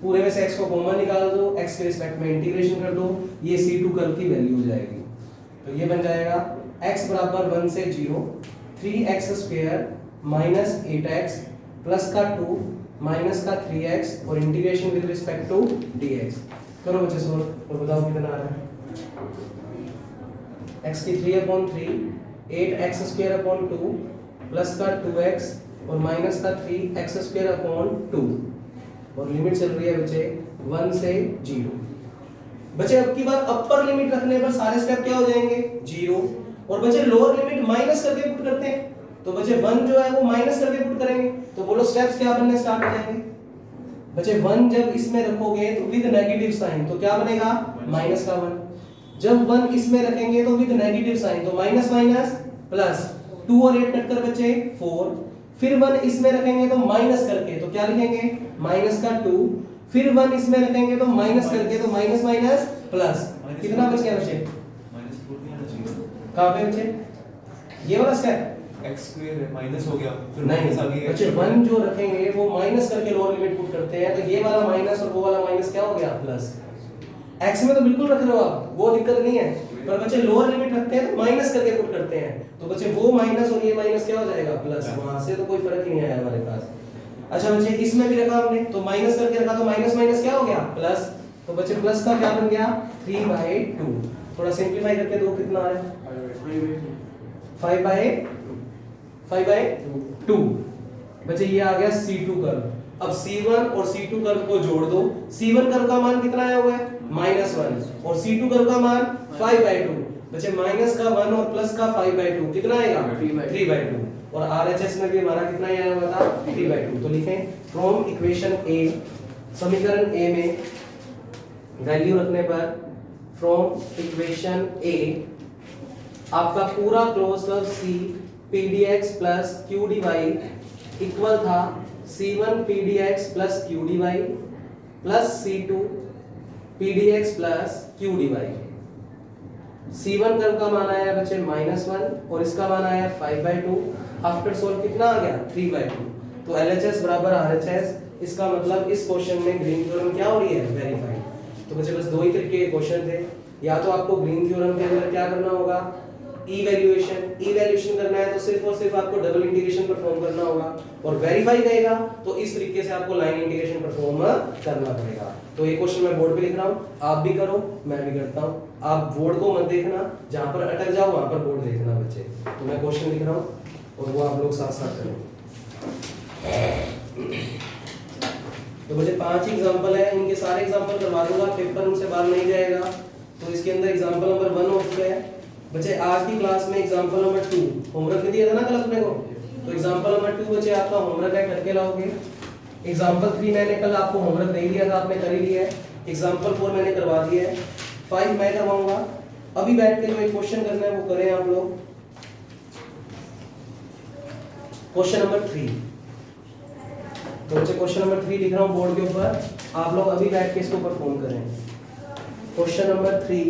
पूरे में से x को कॉमन निकाल दो, x के रिस्पेक्ट में इंटीग्रेशन कर दो, ये C2 कर्व की वैल्यू हो जाएगी। तो ये बन जाएगा x बराबर 1 से 0, 3x square minus 8x plus का 2 माइनस का 3x और integration with respect to dx। करो बच्चे सोल्व और बताओ कितना आ रहा है। x की 3/3, 8x स्क्वायर अपॉन 2 प्लस का 2x और माइनस का 3x स्क्वायर अपॉन 2 और लिमिट चल रही है बच्चे 1 से 0। बच्चे अब की बार अपर लिमिट रखने पर सारे स्टेप क्या हो जाएंगे 0 और बच्चे लोअर लिमिट माइनस करके पुट करते हैं तो बच्चे 1 जो है वो माइनस करके पुट करेंगे तो बोलो स्टेप्स क्या बनने स्टार्ट हो जाएंगे। बच्चे 1 जब इसमें रखोगे तो विद नेगेटिव साइन तो क्या बनेगा माइनस का 1, जब 1 इसमें रखेंगे तो विद नेगेटिव साइन तो माइनस माइनस प्लस, 2 और 8 कट कर बच्चे 4, फिर 1 इसमें रखेंगे तो माइनस करके तो क्या लिखेंगे माइनस का 2, फिर 1 इसमें रखेंगे तो माइनस करके तो माइनस माइनस प्लस, कितना बच गया बच्चे कहां पे बच्चे ये वाला स्टेप x स्क्वायर है माइनस हो गया फिर नहीं माइनस आ गया बच्चे 1 जो रखेंगे वो माइनस करके लोअर लिमिट पुट करते हैं तो ये वाला माइनस और वो वाला माइनस क्या हो गया प्लस। x में तो बिल्कुल रख रहे हो आप वो दिक्कत नहीं है पर बच्चे लोअर लिमिट रखते हैं तो माइनस करके पुट करते हैं तो बच्चे वो माइनस और ये माइनस क्या हो जाएगा प्लस, वहां से तो कोई फर्क ही नहीं आया हमारे पास। अच्छा बच्चे इसमें भी रखा हमने तो माइनस करके रखा तो माइनस माइनस क्या हो गया प्लस तो बच्चे प्लस का क्या बन गया 3/2। थोड़ा सिंपलीफाई करके दो कितना आ रहा है 5/2। बच्चे ये आ गया C2 कर्व। अब C1 और C2 कर्व को जोड़ दो, C1 कर्व का मान कितना आया हुआ है -1 और C2 कर्व का मान 5/2। बच्चे माइनस का 1 और प्लस का 5/2 कितना आएगा 3/2 और RHS में भी हमारा कितना ही आया हुआ था 3/2। तो लिखें फ्रॉम इक्वेशन A, समीकरण A में वैल्यू रखने पर फ्रॉम इक्वेशन A आपका पूरा close curve C pdx plus qdy equal था C1 pdx plus qdy plus C2 pdx plus qdy। C1 curve का मान आया बच्चे -1 और इसका मान आया 5/2। आफ्टर सोल्व कितना आ गया 3/2। तो LHS बराबर RHS, इसका मतलब इस क्वेश्चन में ग्रीन थ्योरम क्या हो रही है वेरीफाइड। तो बच्चे बस दो ही तरीके के क्वेश्चन थे, या तो आपको ग्रीन थ्योरम के अंदर क्या करना होगा इवैल्यूएशन करना है तो सिर्फ और सिर्फ आपको डबल इंटीग्रेशन परफॉर्म करना होगा और वेरीफाई करेगा तो इस तरीके से आपको लाइन इंटीग्रेशन परफॉर्म करना पड़ेगा। तो ये क्वेश्चन मैं बोर्ड पे लिख रहा हूँ, आप भी करो मैं भी करता हूँ, आप बोर्ड को मत देखना, जहां पर अटक जाओ वहां पर बोर्ड देखना बच्चे। तो मैं क्वेश्चन लिख रहा हूँ और वो आप लोग साथ साथ करें। तो बच्चे 5 एग्जांपल है, इनके सारे एग्जांपल करवा दूंगा, पेपर उनसे बाहर नहीं जाएगा। तो इसके अंदर एग्जांपल नंबर 1 हो चुका है बच्चे। आज की क्लास में एग्जांपल नंबर 2 होमवर्क दिया था ना कल अपने को, तो एग्जांपल नंबर 2 बच्चे आपका होमवर्क है, करके लाओगे। एग्जांपल 3 मैंने कल आपको होमवर्क नहीं दिया था, आपने कर ही लिया है। एग्जांपल 4 मैंने करवा दिया है, 5 मैं करवाऊंगा। अभी बैठ के जो एक क्वेश्चन करना है वो करें आप लोग। क्वेश्चन नंबर 3, तो बच्चे क्वेश्चन नंबर 3 लिख रहा हूँ बोर्ड के ऊपर, आप लोग अभी बैठ के इसको परफॉर्म करें। Question number 3,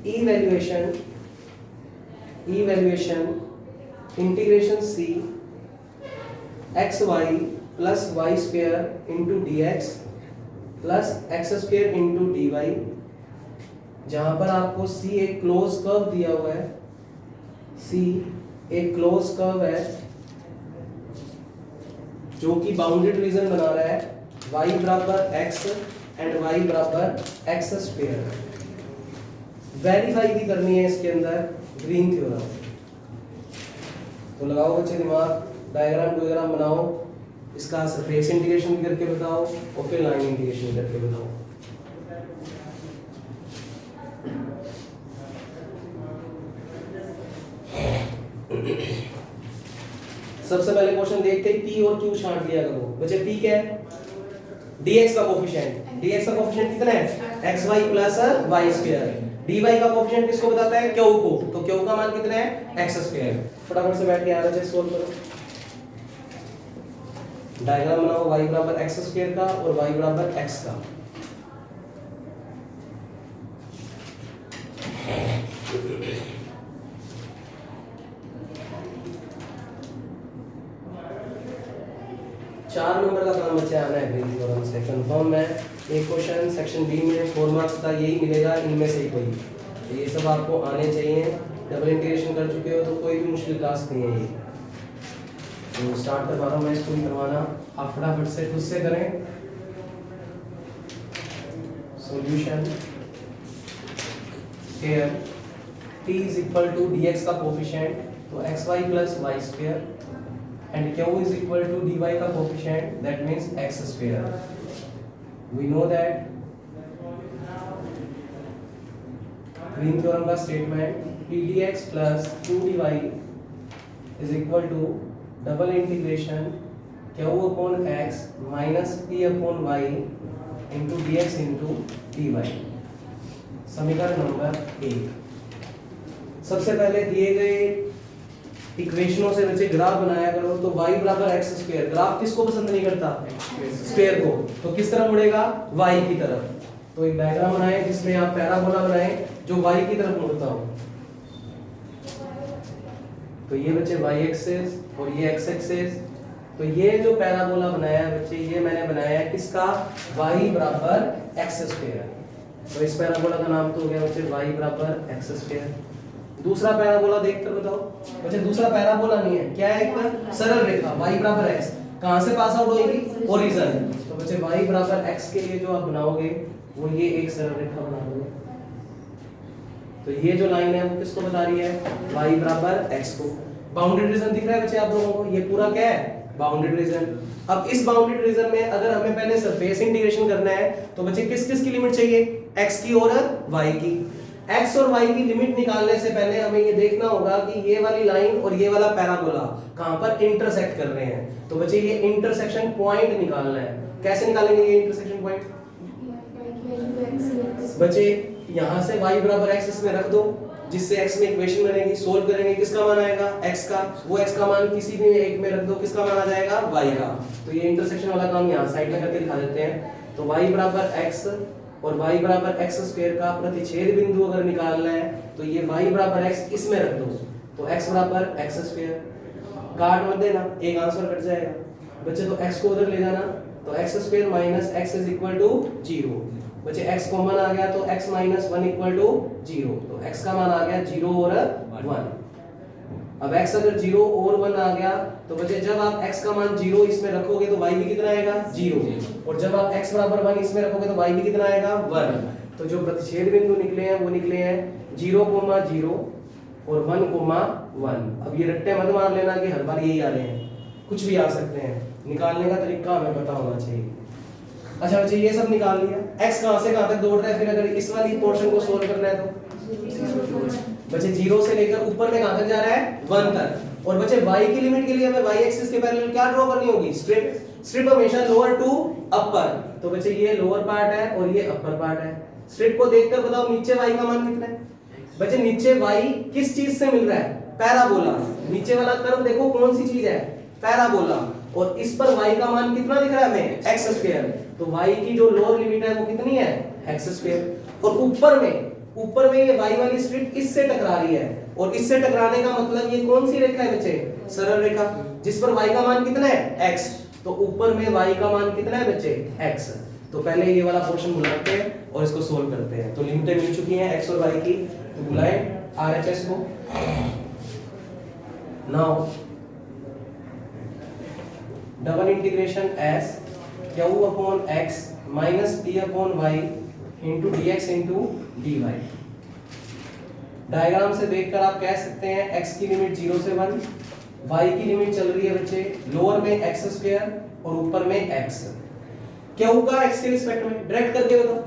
evaluation integration C xy plus y square into dx plus x square into dy, जहां पर आपको C एक क्लोज कर्व दिया हुआ है, C एक क्लोज कर्व है जो कि बाउंडेड रीजन बना रहा है, y बराबर x एंड y बराबर x स्क्वायर। वेरीफाई भी करनी है इसके अंदर ग्रीन थ्योरम। तो लगाओ बच्चे दिमाग, डायग्राम बनाओ, इसका सरफेस इंटीग्रेशन भी करके बताओ और फिर लाइन इंटीग्रेशन करके बताओ। सबसे पहले क्वेश्चन देखते हैं, P और Q छांट लिया करो बच्चे। P क्या है dx का कोफिशिएंट, dx का कोफिशिएंट कितना है xy plus y square. dy का कोफिशिएंट किसको बताता है q को, तो q का मान कितना है x स्क्वायर। फटाफट से बैठ के RHS सोल्व करो, डायग्राम बनाओ y बराबर x स्क्वायर का और y बराबर x का। चार नंबर का काम बच्चे आना है ग्रीन थ्योरम से कंफर्म है। एक क्वेश्चन सेक्शन बी में 4 मार्क्स का यही मिलेगा, इनमें से ही कोई। ये सब आपको आने चाहिए, डबल इंटीग्रेशन कर चुके हो तो कोई भी मुश्किल टास्क नहीं है ये। तो स्टार्ट करवा रहा हूँ मैं, इसको नहीं करवाना, आप फटाफट से खुद से करें। Solution here t is equal to dx का कोफिशिएंट, तो xy plus y square and q is equal to dy का coefficient, that means x square. We know that Green theorem का statement p dx plus q dy is equal to double integration q upon x minus p upon y into dx into dy। समीकरण number 1। सबसे पहले दिए गए इक्वेशनों से बच्चे graph बनाया करो। तो y बराबर एक्स स्क्वायर, ग्राफ किसको पसंद नहीं करता? स्क्वायर को। तो किस तरफ मुड़ेगा? y की तरफ। तो एक डायग्राम बनाएं जिसमें आप पैराबोला बनाएं जो y की तरफ मुड़ता हो। तो ये बच्चे y एक्सिस और ये x एक्सिस। तो ये जो पैराबोला बनाया है बच्चे, ये मैंने बनाया है किसका? y बराबर एक्स स्क्वायर। तो इस पैराबोला का नाम तो हो गया बच्चे y बराबर एक्स स्क्वायर। दूसरा पैराबोला देखकर बताओ बच्चे, दूसरा पैराबोला नहीं है, क्या है? एक सरल रेखा y बराबर x, कहां से पास आउट होगी? ओरिजिन। तो बच्चे y बराबर x के लिए जो आप बनाओगे वो ये एक सरल रेखा बना दोगे। तो ये जो लाइन है वो किसको बता रही है? y बराबर x को। बाउंडेड रीजन दिख रहा है बच्चे आप लोगों को? ये पूरा क्या है? Bounded reason. अब इस बाउंडेड रीजन में अगर हमें पहले सरफेस इंटीग्रेशन करना है तो बच्चे किस किस की लिमिट चाहिए? x की और y की। x और y की लिमिट निकालने से पहले हमें ये देखना होगा कि ये वाली लाइन और ये वाला पैराबोला कहां पर इंटरसेक्ट कर रहे हैं। तो बच्चे ये इंटरसेक्शन पॉइंट निकालना है। कैसे निकालेंगे ये इंटरसेक्शन पॉइंट? बच्चे यहां से y बराबर x इसमें रख दो, जिससे x में इक्वेशन बनेगी, सोल्व करेंगे, किसका मान आएगा? x का। वो x का मान किसी भी एक में रख दो, किसका मान आ जाएगा? y का। तो ये इंटरसेक्शन वाला काम यहां साइड में करके दिखा देते हैं। तो y बराबर x और y बराबर x स्क्वायर का प्रतिच्छेद बिंदु अगर निकालना है तो ये y बराबर x इसमें रख दो, तो x बराबर x स्क्वायर। काट मत देना, एक आंसर कट जाएगा बच्चे। तो x को उधर ले जाना, तो x square minus x is equal to 0। बच्चे x कॉमन आ गया तो x माइनस 1 इक्वल टू 0। तो x का मान आ गया 0 और 1। अब x अगर 0 और 1 आ गया तो बच्चे जब आप x का मान 0 इसमें रखोगे तो y भी कितना आएगा? 0। और जब आप x बराबर 1 इसमें रखोगे तो y भी कितना आएगा? 1। तो जो प्रतिच्छेद बिंदु निकले हैं वो निकले हैं 0, 0 और 1, 1। अब ये रट्टे मत मार लेना कि हर बार यही आ रहे हैं, कुछ भी आ सकते हैं। निकालने का तरीका हमें पता होना चाहिए। अच्छा बच्चे ये सब निकाल लिया। x कहां से कहां तक दौड़ रहा है? फिर अगर इस वाली पोर्शन को सोल्व करना है तो बच्चे 0 से लेकर ऊपर में कहां तक जा रहा है? 1 तक। और बच्चे y की लिमिट के लिए हमें y एक्सिस के पैरेलल क्या ड्रॉ करनी होगी? स्ट्रिप हमेशा लोअर टू अपर। तो बच्चे ये लोअर पार्ट है और ये अपर पार्ट है। स्ट्रिप को देखकर बताओ नीचे y का मान कितना है? बच्चे नीचे y किस चीज से मिल रहा है? पैराबोला। नीचे वाला कर्व देखो कौन सी चीज है? पैराबोला। और इस पर y का मान कितना दिख रहा है हमें? x square. तो y की जो लोअर लिमिट है वो कितनी है? x square. और ऊपर में ये y वाली स्ट्रिप इससे टकरा रही है, और इससे टकराने का मतलब ये कौन सी रेखा है बच्चे? सरल रेखा, जिस पर y का मान कितना है? x। तो ऊपर में y का मान कितना है बच्चे? x। तो पहले ये वाला पोर्शन बुलाते हैं और इसको सोल्व करते हैं। तो लिमिटें मिल चुकी हैं x और y की, तो बुलाएं RHS को। Now double integration s q upon x minus p upon y into dx into dy। Diagram से देखकर आप कह सकते हैं x की लिमिट 0 से 1, y की लिमिट चल रही है बच्चे लोअर में x स्क्वायर और ऊपर में x। q का x के रिस्पेक्ट में डायरेक्ट करके बताओ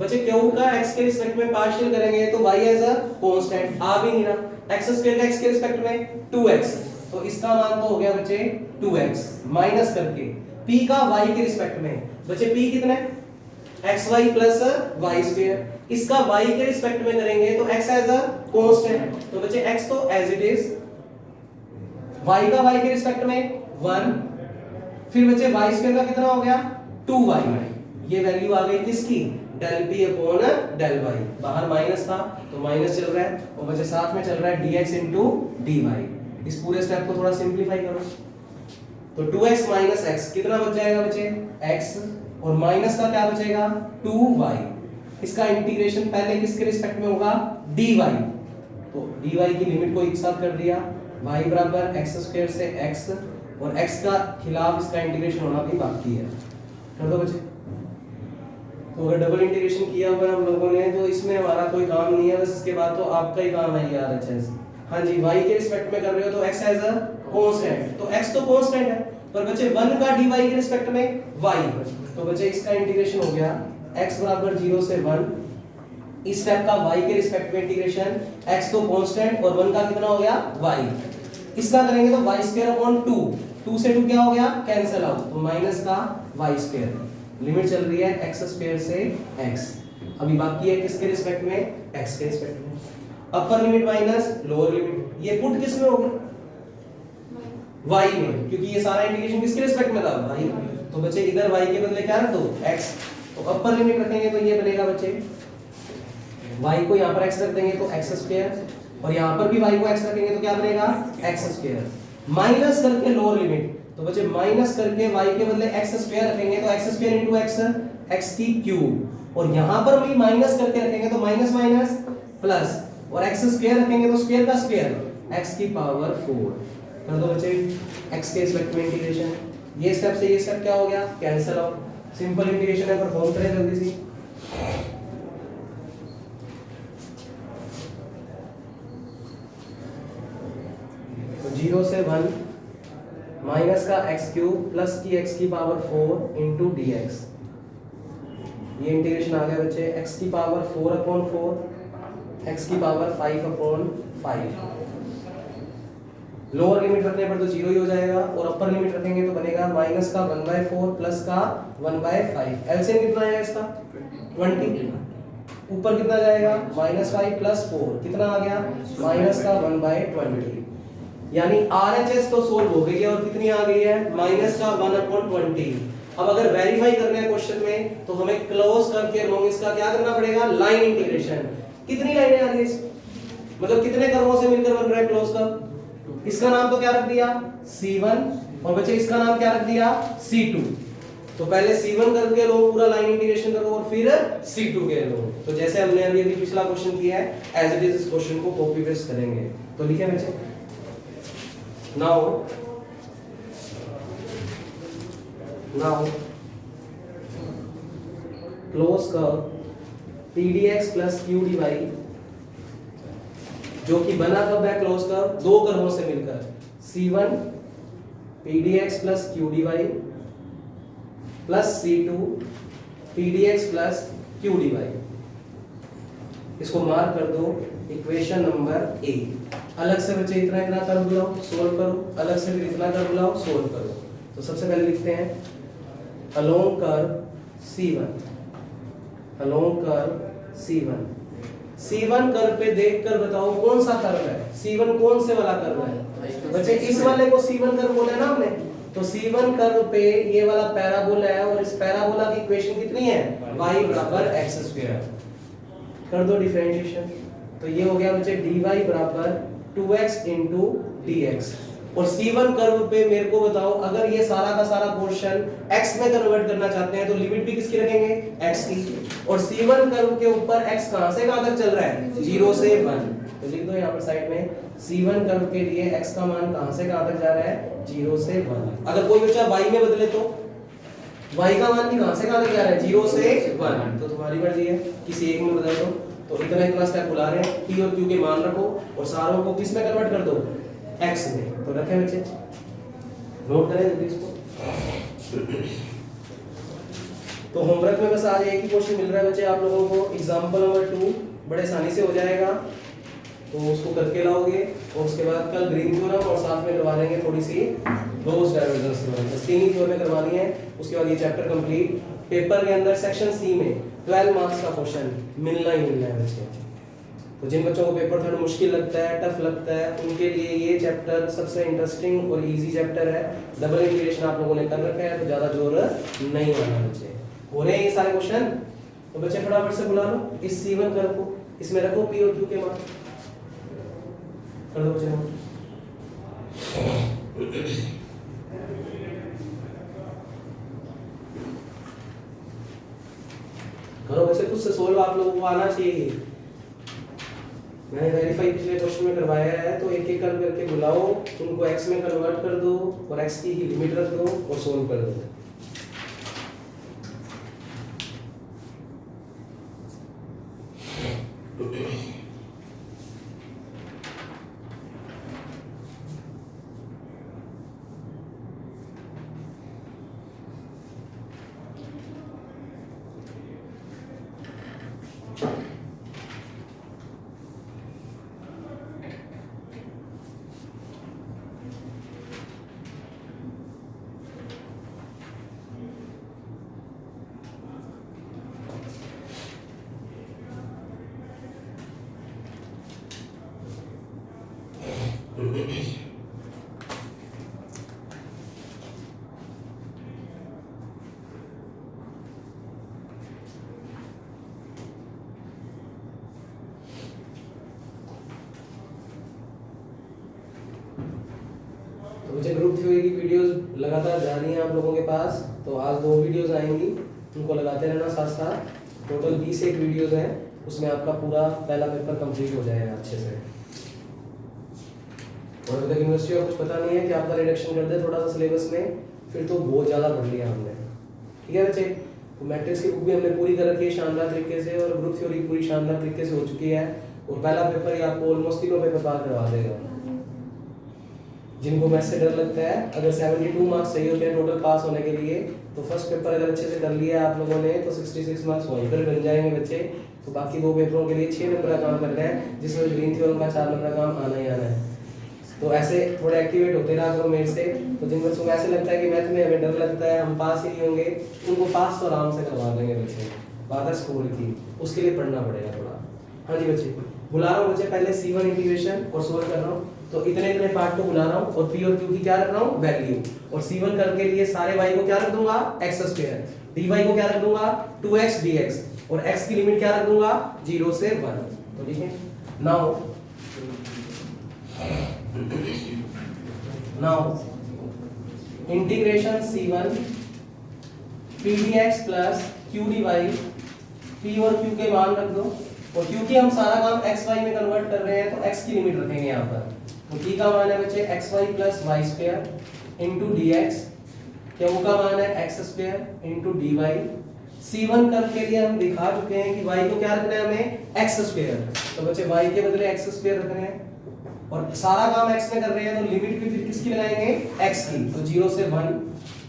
बच्चे, q का x के रिस्पेक्ट में पार्शियल करेंगे तो y एज अ कांस्टेंट आ भी नहीं रहा। x स्क्वायर का x के रिस्पेक्ट में 2x, तो इसका मान तो हो गया बच्चे 2x माइनस करके p का y के रिस्पेक्ट में बच्चे p कितना है? xy plus y square. इसका y के रिस्पेक्ट में करेंगे तो x एज अ कांस्टेंट, तो बच्चे x तो एज इट इज, y का y के रिस्पेक्ट में 1, फिर बच्चे y स्क्वायर का कितना हो गया? 2y। ये वैल्यू आ गई किसकी? del p upon del y। बाहर माइनस था तो माइनस चल रहा है, और बच्चे साथ में चल रहा है dx into dy। इस पूरे स्टेप को थोड़ा सिंपलीफाई करो तो 2x माइनस x कितना बच जाएगा बच्चे? x, और माइनस का क्या बचेगा? 2y। इसका इंटीग्रेशन पहले किसके रिस्पेक्ट में होगा? dy, तो dy की लिमिट को एक साथ कर दिया, y बराबर x स्क्वायर से x, और x का खिलाफ इसका इंटीग्रेशन होना भी बाकी है। कर दो बच्चे। तो अगर डबल इंटीग्रेशन किया हुआ है हम लोगों ने तो इसमें हमारा कोई काम नहीं है, बस इसके बाद तो आपका ही काम है यार। अच्छा हाँ जी, y के रिस्पेक्ट में कर रहे हो तो x एज अ कांस्टेंट, तो x तो कांस्टेंट है, पर बच्चे 1 का dy के रिस्पेक्ट में y, तो बच्चे इसका इंटीग्रेशन हो गया x बराबर 0 से 1, इस स्टेप का y के रिस्पेक्ट में इंटीग्रेशन, x तो कांस्टेंट और 1 का कितना हो गया y, इसका करेंगे तो y स्क्वायर अपॉन 2, 2 से 2 क्या हो गया कैंसिल आउट, तो माइनस का y स्क्वायर, लिमिट चल रही है x स्क्वायर से x, अभी बाकी है किसके रिस्पेक्ट में, x के रिस्पेक्ट में, upper limit minus lower limit, ये पुट किस में हो गया y में, क्योंकि ये सारा इंटीग्रेशन किसके रिस्पेक्ट में था y, तो बच्चे इधर y के बदले क्या रख दो x, तो अपर लिमिट रखेंगे तो ये बनेगा बच्चे y को यहाँ पर x रख देंगे तो x स्क्वायर, और यहाँ पर भी y को x रखेंगे तो क्या बनेगा x स्क्वायर, माइनस करके लोअर लिमिट, तो बच्चे माइनस करके y के बदले x स्क्वायर रखेंगे तो x square into x, x की क्यूब, और यहाँ पर भी माइनस करके रखेंगे तो माइनस माइनस प्लस, और x स्क्वायर रखेंगे तो स्क्वायर का स्क्वायर, x की पावर 4, कर दो बच्चे x के रिस्पेक्ट में इंटीग्रेशन, ये स्टेप से ये स्टेप क्या हो गया कैंसिल आउट, सिंपल इंटीग्रेशन है, परफॉर्म करें जल्दी से। तो 0 से 1 माइनस का x क्यूब प्लस की x की पावर 4 इंटू डी एक्स, ये इंटीग्रेशन आ गया बच्चे x की पावर 4 अपॉन 4, x की पावर 5 अपॉन 5, लोअर लिमिट रखने पर तो 0 ही हो जाएगा, और अपर लिमिट रखेंगे तो बनेगा माइनस का 1/4 प्लस का 1/5, एलसीएम कितना आएगा इसका 20, ऊपर कितना जाएगा -5 प्लस 4 कितना आ गया माइनस का 1/20, यानी आरएचएस तो सोल्व हो गई है, और कितनी आ गई है माइनस का 1/20। अब अगर वेरीफाई करना है क्वेश्चन में तो हमें क्लोज करके लॉन्ग इसका क्या करना पड़ेगा लाइन इंटीग्रेशन, कितनी लाइनें आ गई मतलब कितने कर्वों से मिलकर बन रहा है क्लोज कर्व, इसका नाम तो क्या रख दिया C1, और बच्चे इसका नाम क्या रख दिया C2, तो पहले C1 करके लो पूरा लाइन इंटीग्रेशन करो और फिर C2 के लो, तो जैसे हमने अभी पिछला क्वेश्चन किया है एज इट इज इस क्वेश्चन को कॉपी पेस्ट करेंगे, तो लिखे बच्चे now close curve PDX plus QDY, जो कि बना कब है क्लोज कर्व दो कर्वों से मिलकर, C1 PDX plus QDY plus C2 PDX plus QDY, इसको मार्क कर दो इक्वेशन नंबर A। अलग से बच्चे इतना इतना कर्व बुलाओ सोल्व करो, अलग से भी इतना कर्व बुलाओ सोल्व करो, तो सबसे पहले लिखते हैं along curve C1, along curve C1, C1 curve पे देखकर बताओ कौन सा कर्व है, C1 कौन से वाला कर्व है बच्चे, इस वाले को C1 कर्व बोला है ना हमने, तो C1 कर्व पे ये वाला पैराबोला है, और इस पैराबोला की इक्वेशन कितनी है y बराबर x स्क्वायर, कर दो डिफरेंशिएशन, तो ये हो गया बच्चे dy बराबर 2x इंटू dx, और C1 कर्व पे मेरे को बताओ अगर ये सारा का सारा पोर्शन x में कन्वर्ट करना चाहते हैं तो लिमिट भी किसकी रखेंगे x की, और C1 कर्व के ऊपर x कहां से कहां तक चल रहा है 0 से 1, तो लिख दो यहाँ पर साइड में C1 कर्व के लिए x का मान कहां से कहां तक जा रहा है 0 से 1, अगर कोई बच्चा y में बदले तो y का मान भी कहां से कहां तक जा रहा है 0 से 1, तो तुम्हारी मर्जी है किसी एक में बदल दो, तो इतना इतना स्टेप बुला रहे हैं p और q के मान रखो और सारों को किस में कन्वर्ट कर दो x में, तो रखें बच्चे नोट करें जल्दी इसको। तो होमवर्क में बस आज एक ही क्वेश्चन मिल रहा है बच्चे आप लोगों को, एग्जांपल नंबर 2 बड़े आसानी से हो जाएगा, तो उसको करके लाओगे, और उसके बाद कल ग्रीन थ्योरम और साथ में करवा लेंगे थोड़ी सी गॉस डाइवर्जेंस थ्योरम, बस तीन ही थ्योरम करवानी है, उसके बाद ये चैप्टर कंप्लीट। पेपर के अंदर सेक्शन सी में 12 मार्क्स का क्वेश्चन मिलना ही मिलना है बच्चे, तो जिन बच्चों को पेपर थोड़ा मुश्किल लगता है टफ लगता है उनके लिए ये चैप्टर सबसे इंटरेस्टिंग और इजी चैप्टर है, डबल इंटीग्रेशन आप लोगों ने कर रखा है तो ज़्यादा जोर नहीं माना बच्चे, हो रहे हैं ये सारे क्वेश्चन, तो बच्चे फटाफट से बुला लो इस C1 कर्व को, इसमें रखो P और Q के मान, कर दो बच्चे करो बच्चे, खुद से सोल्व आप लोगों को आना चाहिए। मैंने वेरीफाई पिछले क्वेश्चन में करवाया है, तो एक एक करके बुलाओ, उनको x में कन्वर्ट कर दो और x की ही लिमिट रख दो और सोल्व कर दो। तो मुझे ग्रुप थ्योरी की वीडियोस लगातार जा रही हैं आप लोगों के पास, तो आज 2 वीडियोस आएंगी, उनको लगाते रहना साथ साथ। टोटल 20 एक वीडियोस हैं, उसमें आपका पूरा पहला पेपर कंप्लीट हो जाएगा अच्छे से। और अगर यूनिवर्सिटी को कुछ पता नहीं है कि आपका रिडक्शन कर दे थोड़ा सा सिलेबस में, फिर तो बहुत ज़्यादा पढ़ लिया हमने। ठीक है बच्चे, तो मैट्रिक्स की बुक भी हमने पूरी कर रखी है शानदार तरीके से, और ग्रुप थ्योरी पूरी शानदार तरीके से हो चुकी है। और पहला पेपर ही आपको ऑलमोस्ट 3 पेपर पार करवा देगा। जिनको मैथ्स से डर लगता है, अगर 72 मार्क्स चाहिए होते हैं टोटल पास होने के लिए, तो फर्स्ट पेपर अगर अच्छे से कर लिया आप लोगों ने तो 66 मार्क्स वहीं पर बन जाएंगे बच्चे। तो बाकी 2 पेपरों के लिए 6 नंबर का काम करना है, जिसमें ग्रीन थ्योरम का 4 नंबर का काम आना ही आना है। तो ऐसे थोड़े एक्टिवेट होते रहा करो मेरे से। तो जिन बच्चों को ऐसे लगता है कि मैथ में हमें डर लगता है, हम पास ही नहीं होंगे, उनको पास तो आराम से करवा देंगे बच्चे। बात है स्कूल की, उसके लिए पढ़ना पड़ेगा थोड़ा। हाँ जी बच्चे, बुला रहा हूँ बच्चे, पहले C1 इंटीग्रेशन और सोल्व कर रहा हूँ। तो इतने इतने पार्ट को बुला रहा हूँ, और P और Q की क्या रख रहा हूँ, वैल्यू। और C1 करके लिए सारे y को क्या रख दूंगा, x², dy को क्या रख दूंगा, 2x dx, और x की लिमिट क्या रख दूंगा, 0 से 1। तो ठीक है, now integration C1 p dx plus q dy, p और q के मान रख दो। और क्योंकि हम सारा काम x y में कन्वर्ट कर रहे हैं, तो x की लिमिट रखेंगे यहाँ पर। तो p का मान है बच्चे xy plus y² into dx, q का मान है x² इंटू dy। C1 कर के लिए हम दिखा चुके हैं कि y को क्या रखना है हमें, x²। तो बच्चे y के बदले x² रख रहे हैं, और सारा काम x में कर रहे हैं, तो लिमिट भी फिर किसकी लगाएंगे, x की। तो 0 से 1,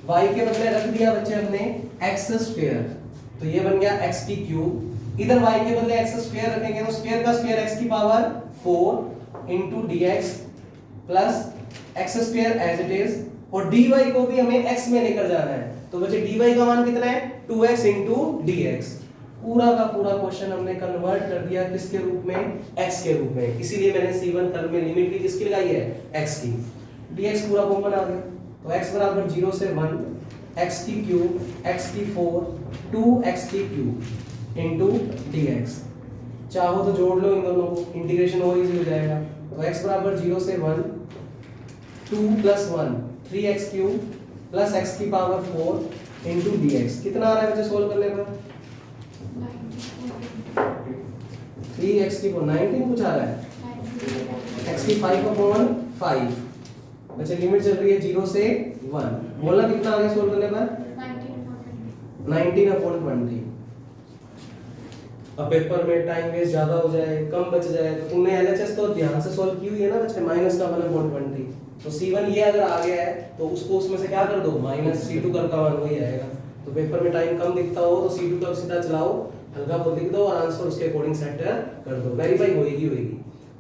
y के बदले रख दिया बच्चे हमने x², तो ये बन गया x की क्यूब। इधर y के बदले x² रखेंगे, तो स्क्वायर का स्क्वायर x की power 4 into dx plus x² as it is, और dy को भी हमें x में लेकर जाना है। तो बच्चे dy का मान कितना है, 2x इंटू dx। पूरा का पूरा क्वेश्चन हमने कन्वर्ट कर दिया किसके रूप में, x के रूप में। इसीलिए मैंने C1 कर में लिमिट भी किसकी लगाई है, x की। dx पूरा कॉमन आ गया, तो x बराबर 0 से 1, x की क्यूब, x की 4, 2x की क्यूब इंटू dx। चाहो तो जोड़ लो इन दोनों को, इंटीग्रेशन और इजी हो जाएगा। तो x बराबर 0 से 1, 2 plus 1 3x cube plus x की पावर 4 इंटू dx। कितना आ रहा है बच्चे सोल्व करने पर, 3x की 19 कुछ आ रहा है, x की 5/5। बच्चे लिमिट चल रही है 0 से 1, बोलना कितना आ गया सोल्व करने पर, 19/20। अब पेपर में टाइम वेस्ट ज्यादा हो जाए, कम बच जाए, तो तुमने एलएचएस तो ध्यान से सॉल्व की हुई है ना बच्चे, -1/20। तो C1 ये अगर आ गया है, तो उसको उसमें से क्या कर दो, -C2 कर का मान वही आएगा। तो पेपर में टाइम कम दिखता हो तो C2 का सीधा चलाओ, हल्का बहुत लिख दो और आंसर उसके अकॉर्डिंग सेट कर दो। वेरीफाई होएगी।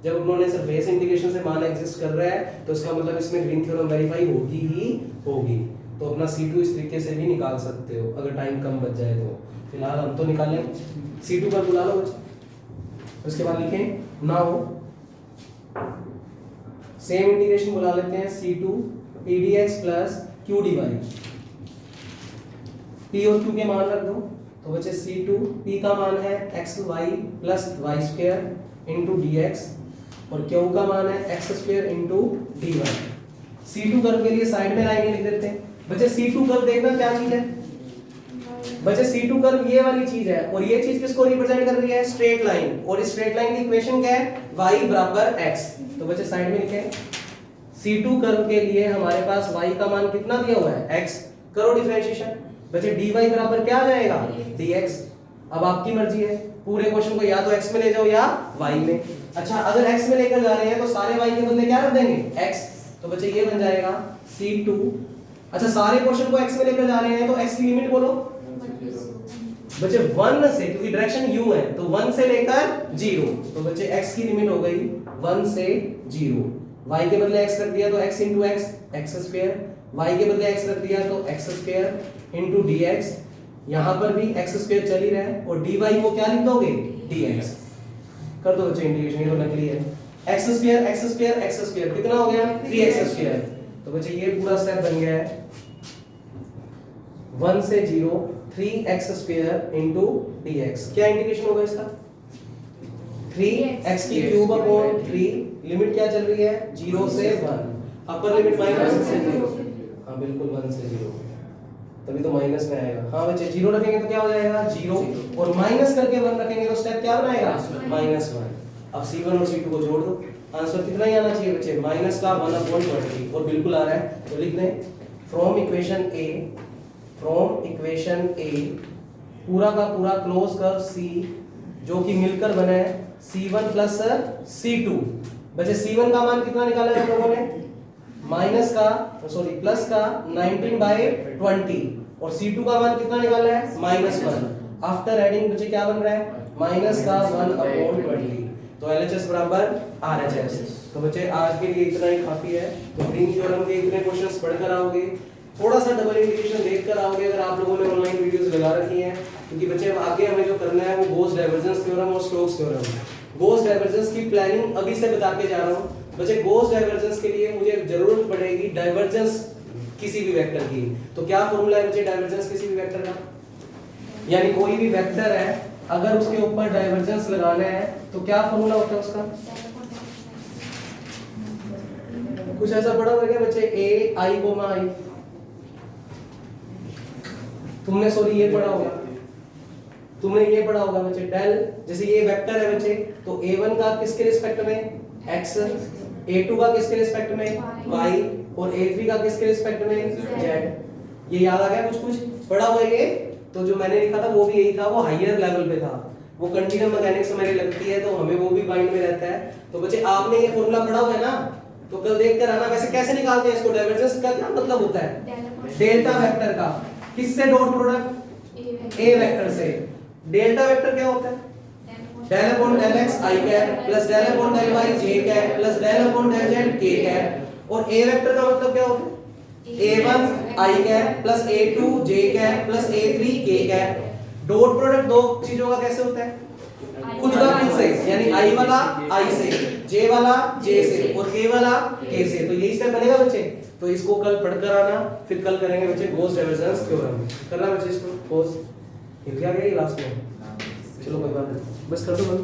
जब उन्होंने सरफेस इंटीग्रेशन से मान एग्जिस्ट कर रहा है, तो इसका मतलब इसमें ग्रीन थ्योरम वेरीफाई होगी ही होगी। तो अपना C2 इस तरीके से भी निकाल सकते हो अगर टाइम कम बच जाए तो। फिलहाल हम तो निकालें, C2 पर बुला लो बच्चे। उसके बाद लिखें नाउ सेम इंटीग्रेशन बुला लेते हैं, C2 p dx plus q dy। p और q के मान रख दो, तो बच्चे C2 p का मान है xy plus y² into dx, और q का मान है x² into dy। C2 curve के लिए साइड में लाइनें लिख देते हैं बच्चे। C2 कर्व देखना क्या चीज है, बच्चे C2 कर्व ये वाली चीज है और ये चीज किसको रिप्रेजेंट कर रही है? Straight line. और इस स्ट्रेट लाइन की इक्वेशन क्या है? y बराबर x। तो बच्चे साइड में लिखें C2 कर्व के लिए हमारे पास y का मान कितना दिया हुआ है? x। करो डिफरेंशिएशन। बच्चे dy बराबर क्या आ जाएगा? dx। अब आपकी मर्जी है, पूरे क्वेश्चन को या तो x में ले जाओ या y में। अच्छा अगर x में लेकर जा रहे हैं तो सारे y के बदले क्या रख देंगे? x। तो बच्चे ये बन जाएगा C2। अच्छा सारे क्वेश्चन को x में लेकर जा रहे हैं तो x की लिमिट बोलो बच्चे 1 से, क्योंकि डायरेक्शन u है तो 1 से लेकर 0। तो बच्चे x की लिमिट हो गई 1 से 0। y के बदले x रख दिया तो x into x, x square. y के बदले x रख दिया तो x स्क्वायर into dx। यहां पर भी x स्क्वायर चल ही रहा है और dy को क्या लिख दोगे? dx। कर दो बच्चे इंटीग्रेशन, ये तो नकली है। x square x square x square कितना हो गया? 3x square. तो बच्चे ये पूरा स्टेप बन गया है 1 से 0 3x स्क्वायर into dx। क्या इंटीग्रेशन होगा इसका? 3x की क्यूब अपॉन 3। लिमिट क्या चल रही है? 0 से 1। अपर लिमिट माइनस से 0। हाँ बिल्कुल 1 से 0, तभी तो माइनस में आएगा। हाँ बच्चे 0 रखेंगे तो क्या हो जाएगा? 0 और माइनस करके 1 रखेंगे तो स्टेप क्या बनाएगा? -1। अब C1 और C2 को जोड़ दो, आंसर कितना ही आना चाहिए बच्चे? माइनस का 1/20। और बिल्कुल आ रहा है तो लिख दें फ्रॉम इक्वेशन A पूरा का पूरा क्लोज कर्व C जो कि मिलकर बना है C1 प्लस C2। बच्चे C1 का मान कितना निकाला है हम लोगों ने? प्लस का 19/20 और C2 का मान कितना निकाला है? -1। आफ्टर एडिंग बच्चे क्या बन रहा है? माइनस का 1/20। तो LHS बराबर RHS। तो बच्चे आज के लिए इतना ही काफी है। तो ग्रीन थ्योरम के इतने क्वेश्चंस पढ़कर आओगे, थोड़ा सा डबल इंटीग्रेशन देखकर आओगे अगर आप लोगों ने ऑनलाइन वीडियोस लगा रखी हैं, क्योंकि बच्चे आगे हमें जो करना है वो गॉस डाइवर्जेंस थ्योरम और स्टोक्स थ्योरम है। गॉस डाइवर्जेंस की प्लानिंग अभी से बता के जा रहा हूं बच्चे। गॉस डाइवर्जेंस के लिए मुझे जरूरत पड़ेगी डाइवर्जेंस किसी भी वेक्टर की। तो क्या फॉर्मूला है बच्चे डाइवर्जेंस किसी भी वेक्टर का? यानी कोई भी वेक्टर है अगर उसके ऊपर डाइवर्जेंस लगाना है तो क्या फॉर्मूला होता है उसका? कुछ ऐसा पढ़ा हुआ है क्या बच्चे? a i, i। तुमने सॉरी ये पढ़ा होगा, तुमने ये पढ़ा होगा बच्चे डेल। जैसे ये वेक्टर है बच्चे तो a1 का किसके रिस्पेक्ट में? x, a2 का किसके रिस्पेक्ट में? y और a3 का किसके रिस्पेक्ट में? z। ये याद आ गया? कुछ पढ़ा हुआ है ये? तो जो मैंने लिखा था वो भी यही था, वो हायर लेवल पे था। वो कंटीन्यूअम मैकेनिक्स में लगती है तो हमें वो भी माइंड में रहता है। तो बच्चे आपने ये फॉर्मूला पढ़ा हुआ है ना, तो कल देख कर आना। वैसे कैसे निकालते हैं इसको? डाइवर्जेंस का क्या मतलब होता है? डेल्टा वेक्टर का किससे डॉट प्रोडक्ट? a वेक्टर से। डेल्टा वेक्टर क्या होता है? Del upon del x i cap plus del upon del y j cap plus del upon del z k cap. और a वेक्टर का मतलब क्या होता है? a1 i cap plus a2 j cap plus a3 k cap. Dot product दो चीजों का कैसे होता है? खुद का खुद से, यानी i वाला i से, j वाला j से और k वाला k से। तो यही स्टेप बनेगा बच्चे। तो इसको कल पढ़कर आना, फिर कल करेंगे बच्चे गॉस डाइवर्जेंस थ्योरम। करना बच्चे इसको गॉस। हिल गया ये लास्ट में? चलो कोई बात नहीं, बस कर दो बंद।